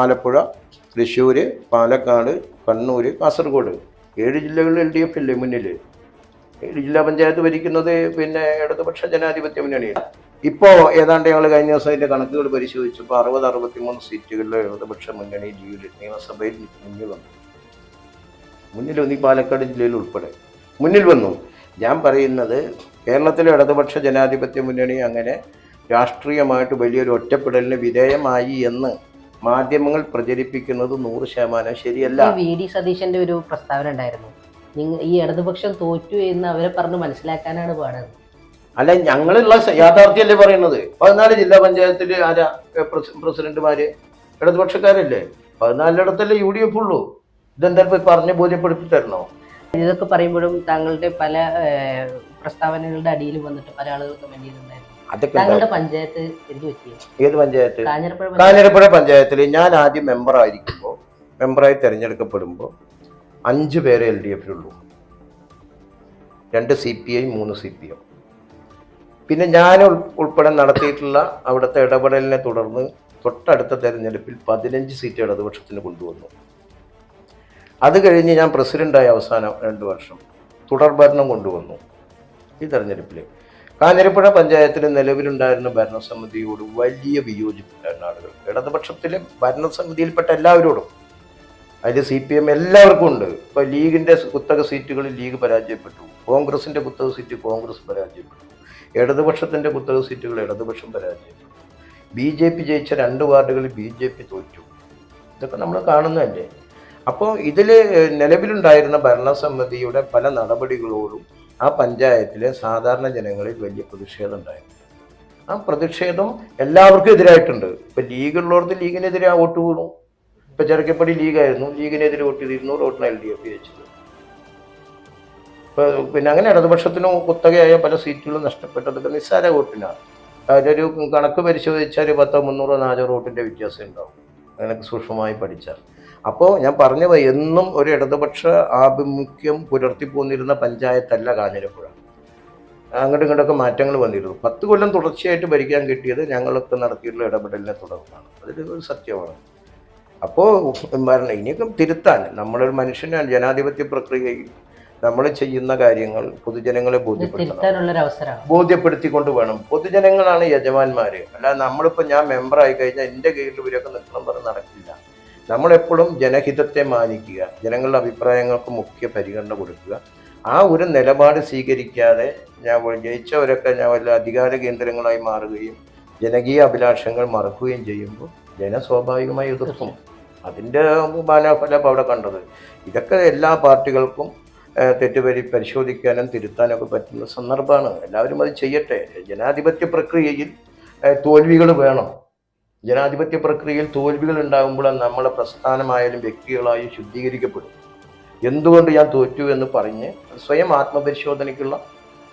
ആലപ്പുഴ, തൃശ്ശൂർ, പാലക്കാട്, കണ്ണൂർ, കാസർഗോഡ് 7 ജില്ലകളിൽ LDF ഇല്ലേ മുന്നിൽ. 7 ജില്ലാ പഞ്ചായത്ത് ഭരിക്കുന്നത് പിന്നെ ഇടതുപക്ഷ ജനാധിപത്യ മുന്നണിയാണ്. ഇപ്പോൾ ഏതാണ്ട് ഞങ്ങൾ കഴിഞ്ഞ ദിവസം അതിൻ്റെ കണക്കുകൾ പരിശോധിച്ചപ്പോൾ 60-63 സീറ്റുകളിൽ ഇടതുപക്ഷ മുന്നണി ലീഡ് നിയമസഭയിൽ മുന്നിൽ വന്നു. ഈ പാലക്കാട് ജില്ലയിൽ ഉൾപ്പെടെ മുന്നിൽ വന്നു. ഞാൻ പറയുന്നത് കേരളത്തിലെ ഇടതുപക്ഷ ജനാധിപത്യ മുന്നണി അങ്ങനെ രാഷ്ട്രീയമായിട്ട് വലിയൊരു ഒറ്റപ്പെടലിന് വിധേയമായി എന്ന് മാധ്യമങ്ങൾ പ്രചരിപ്പിക്കുന്നത് 100% ശരിയല്ല. VD സതീശന്റെ ഒരു പ്രസ്താവന ഉണ്ടായിരുന്നു, ഈ ഇടതുപക്ഷം തോറ്റു എന്ന് അവരെ പറഞ്ഞ് മനസ്സിലാക്കാനാണ് പാടുന്നത്. അല്ല, ഞങ്ങളുള്ള യാഥാർത്ഥ്യമല്ലേ പറയുന്നത്. 14 ജില്ലാ പഞ്ചായത്തിൽ ആരാ പ്രസിഡന്റുമാര് ഇടതുപക്ഷക്കാരല്ലേ? 14-ഇടത്തല്ലേ UDF ഉള്ളൂ. ഇതെന്താ പറഞ്ഞ് ബോധ്യപ്പെടുത്തി തരണോ? ഇതൊക്കെ പറയുമ്പോഴും താങ്കളുടെ പല പ്രസ്താവനകളുടെ അടിയിൽ വന്നിട്ട് പല ആളുകൾ കമന്റ് ചെയ്തിട്ടുണ്ടായിരുന്നു. താങ്കളുടെ പഞ്ചായത്ത് ഏത് പഞ്ചായത്ത്? കാഞ്ഞിരപ്പുഴ പഞ്ചായത്തിൽ ഞാൻ ആദ്യം മെമ്പറായി തിരഞ്ഞെടുക്കപ്പെടുമ്പോൾ 5 പേരെ LDF-ലുള്ളൂ, 2 CPI, 3 CPM. പിന്നെ ഞാൻ ഉൾപ്പെടെ നടത്തിയിട്ടുള്ള അവിടുത്തെ ഇടപെടലിനെ തുടർന്ന് തൊട്ടടുത്ത തെരഞ്ഞെടുപ്പിൽ 15 സീറ്റ് ഇടതുപക്ഷത്തിന് കൊണ്ടുവന്നു. അത് കഴിഞ്ഞ് ഞാൻ പ്രസിഡൻ്റായ അവസാനം 2 വർഷം തുടർഭരണം കൊണ്ടുവന്നു. ഈ തെരഞ്ഞെടുപ്പിൽ കാഞ്ഞിരപ്പുഴ പഞ്ചായത്തിൽ നിലവിലുണ്ടായിരുന്ന ഭരണസമിതിയോട് വലിയ വിയോജിപ്പില്ലായിരുന്ന ആളുകൾ, ഇടതുപക്ഷത്തിലെ ഭരണസമിതിയിൽപ്പെട്ട എല്ലാവരോടും, അതിൽ CPM എല്ലാവർക്കും ഉണ്ട്. ഇപ്പോൾ ലീഗിൻ്റെ കുത്തക സീറ്റുകളിൽ ലീഗ് പരാജയപ്പെട്ടു, കോൺഗ്രസിൻ്റെ കുത്തക സീറ്റ് കോൺഗ്രസ് പരാജയപ്പെട്ടു, ഇടതുപക്ഷത്തിൻ്റെ കുത്തക സീറ്റുകൾ ഇടതുപക്ഷം പരാജയപ്പെട്ടു, BJP ജയിച്ച 2 വാർഡുകളിൽ BJP തോറ്റു. ഇതൊക്കെ നമ്മൾ കാണുന്നതല്ലേ. അപ്പോൾ ഇതിൽ നിലവിലുണ്ടായിരുന്ന ഭരണസമിതിയുടെ പല നടപടികളോടും ആ പഞ്ചായത്തിലെ സാധാരണ ജനങ്ങളിൽ വലിയ പ്രതിഷേധം ഉണ്ടായിരുന്നു. ആ പ്രതിഷേധം എല്ലാവർക്കും എതിരായിട്ടുണ്ട്. ഇപ്പം ലീഗുള്ളവർക്ക് ലീഗിനെതിരെ വോട്ട് വീണു. ഇപ്പം ചെറുക്കപ്പടി ലീഗായിരുന്നു, ലീഗിനെതിരെ വോട്ട് ചെയ്ത് 200 വോട്ടിന് LDF ജയിച്ചത്. പിന്നെ അങ്ങനെ ഇടതുപക്ഷത്തിനും കുത്തകയായ പല സീറ്റുകളും നഷ്ടപ്പെട്ടതൊക്കെ നിസ്സാര വോട്ടിനാണ്. അതൊരു കണക്ക് പരിശോധിച്ചാൽ 10, 300, 400 വോട്ടിൻ്റെ വ്യത്യാസം ഉണ്ടാവും, അങ്ങനെ സൂക്ഷ്മമായി പഠിച്ചാൽ. അപ്പോൾ ഞാൻ പറഞ്ഞത്, എന്നും ഒരു ഇടതുപക്ഷ ആഭിമുഖ്യം പുലർത്തിപ്പോന്നിരുന്ന പഞ്ചായത്തല്ല കാഞ്ഞിരപ്പുഴ. അങ്ങോട്ടും ഇങ്ങോട്ടൊക്കെ മാറ്റങ്ങൾ വന്നിരുന്നു. 10 കൊല്ലം തുടർച്ചയായിട്ട് ഭരിക്കാൻ കിട്ടിയത് ഞങ്ങളൊക്കെ നടത്തിയിട്ടുള്ള ഇടപെടലിനെ തുടർന്നാണ്. അതൊരു സത്യമാണ്. അപ്പോൾ ഇനിയൊക്കെ തിരുത്താൻ നമ്മളൊരു മനുഷ്യനാണ്. ജനാധിപത്യ പ്രക്രിയയിൽ നമ്മൾ ചെയ്യുന്ന കാര്യങ്ങൾ പൊതുജനങ്ങളെ ബോധ്യപ്പെടുത്തിക്കൊണ്ട് വേണം. പൊതുജനങ്ങളാണ് യജമാന്മാര്. അല്ലാതെ നമ്മളിപ്പോൾ ഞാൻ മെമ്പറായി കഴിഞ്ഞാൽ എൻ്റെ കീഴിൽ ഇവരൊക്കെ നിൽക്കണം പറഞ്ഞ് നടക്കില്ല. നമ്മളെപ്പോഴും ജനഹിതത്തെ മാനിക്കുക, ജനങ്ങളുടെ അഭിപ്രായങ്ങൾക്ക് മുഖ്യ പരിഗണന കൊടുക്കുക. ആ ഒരു നിലപാട് സ്വീകരിക്കാതെ ജയിച്ചവരൊക്കെ വല്ല അധികാര കേന്ദ്രങ്ങളായി മാറുകയും ജനകീയ അഭിലാഷങ്ങൾ മറക്കുകയും ചെയ്യുമ്പോൾ ജനം സ്വാഭാവികമായി എതിർക്കും. അതിൻ്റെ ഫലം അവിടെ കണ്ടത്. ഇതൊക്കെ എല്ലാ പാർട്ടികൾക്കും പരിശോധിക്കാനും തിരുത്താനൊക്കെ പറ്റുന്ന സന്ദർഭമാണ്. എല്ലാവരും അത് ചെയ്യട്ടെ. ജനാധിപത്യ പ്രക്രിയയിൽ തോൽവികൾ വേണം. ജനാധിപത്യ പ്രക്രിയയിൽ തോൽവികൾ ഉണ്ടാകുമ്പോൾ നമ്മളെ പ്രസ്ഥാനമായാലും വ്യക്തികളായും ശുദ്ധീകരിക്കപ്പെടും. എന്തുകൊണ്ട് ഞാൻ തോറ്റു എന്ന് പറഞ്ഞ് സ്വയം ആത്മപരിശോധനയ്ക്കുള്ള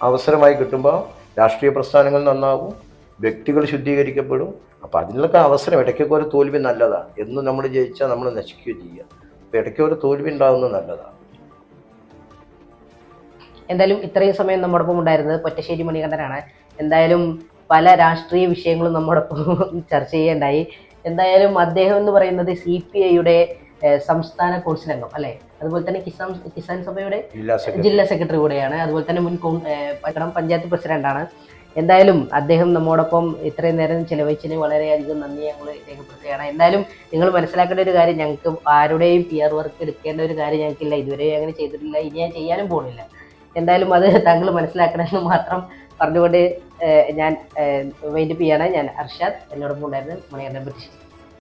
അവസരമായി കിട്ടുമ്പോൾ രാഷ്ട്രീയ പ്രസ്ഥാനങ്ങൾ നന്നാവും, വ്യക്തികൾ ശുദ്ധീകരിക്കപ്പെടും. അപ്പോൾ അതിനൊക്കെ അവസരം. ഇടയ്ക്കൊക്കെ ഒരു തോൽവി നല്ലതാണ്. എന്നും നമ്മൾ ജയിച്ചാൽ നമ്മൾ നശിക്കുകയോ ചെയ്യുക. അപ്പോൾ ഇടയ്ക്ക് ഒരു തോൽവി ഉണ്ടാകുന്നത് നല്ലതാണ്. എന്തായാലും ഇത്രയും സമയം നമ്മോടൊപ്പം ഉണ്ടായിരുന്നത് പൊറ്റശ്ശേരി മണികണ്ഠനാണ്. എന്തായാലും പല രാഷ്ട്രീയ വിഷയങ്ങളും നമ്മോടൊപ്പം ചർച്ച ചെയ്യേണ്ടായി. എന്തായാലും അദ്ദേഹം എന്ന് പറയുന്നത് CPIയുടെ സംസ്ഥാന കൗൺസിൽ അംഗം അല്ലേ, അതുപോലെ തന്നെ കിസാൻ സഭയുടെ ജില്ലാ സെക്രട്ടറി കൂടെയാണ്, അതുപോലെ തന്നെ മുൻ പഞ്ചായത്ത് പ്രസിഡന്റാണ്. എന്തായാലും അദ്ദേഹം നമ്മോടൊപ്പം ഇത്രയും നേരം ചിലവഴിച്ചതിന് വളരെയധികം നന്ദി ഞങ്ങൾ രേഖപ്പെടുത്തുകയാണ്. എന്തായാലും നിങ്ങൾ മനസ്സിലാക്കേണ്ട ഒരു കാര്യം, ഞങ്ങൾക്ക് ആരുടെയും PR വർക്ക് എടുക്കേണ്ട ഒരു കാര്യം ഞങ്ങൾക്കില്ല. ഇതുവരെ അങ്ങനെ ചെയ്തിട്ടില്ല, ഇനി ഞാൻ ചെയ്യാനും പോകുന്നില്ല. എന്തായാലും അത് താങ്കൾ മനസ്സിലാക്കണമെന്ന് മാത്രം പറഞ്ഞുകൊണ്ട് ഞാൻ വൈൻഡപ്പ് ചെയ്യാണ്. ഞാൻ അർഷാദ്, എന്നോടൊപ്പം ഉണ്ടായിരുന്നു മണികണ്ഠൻ.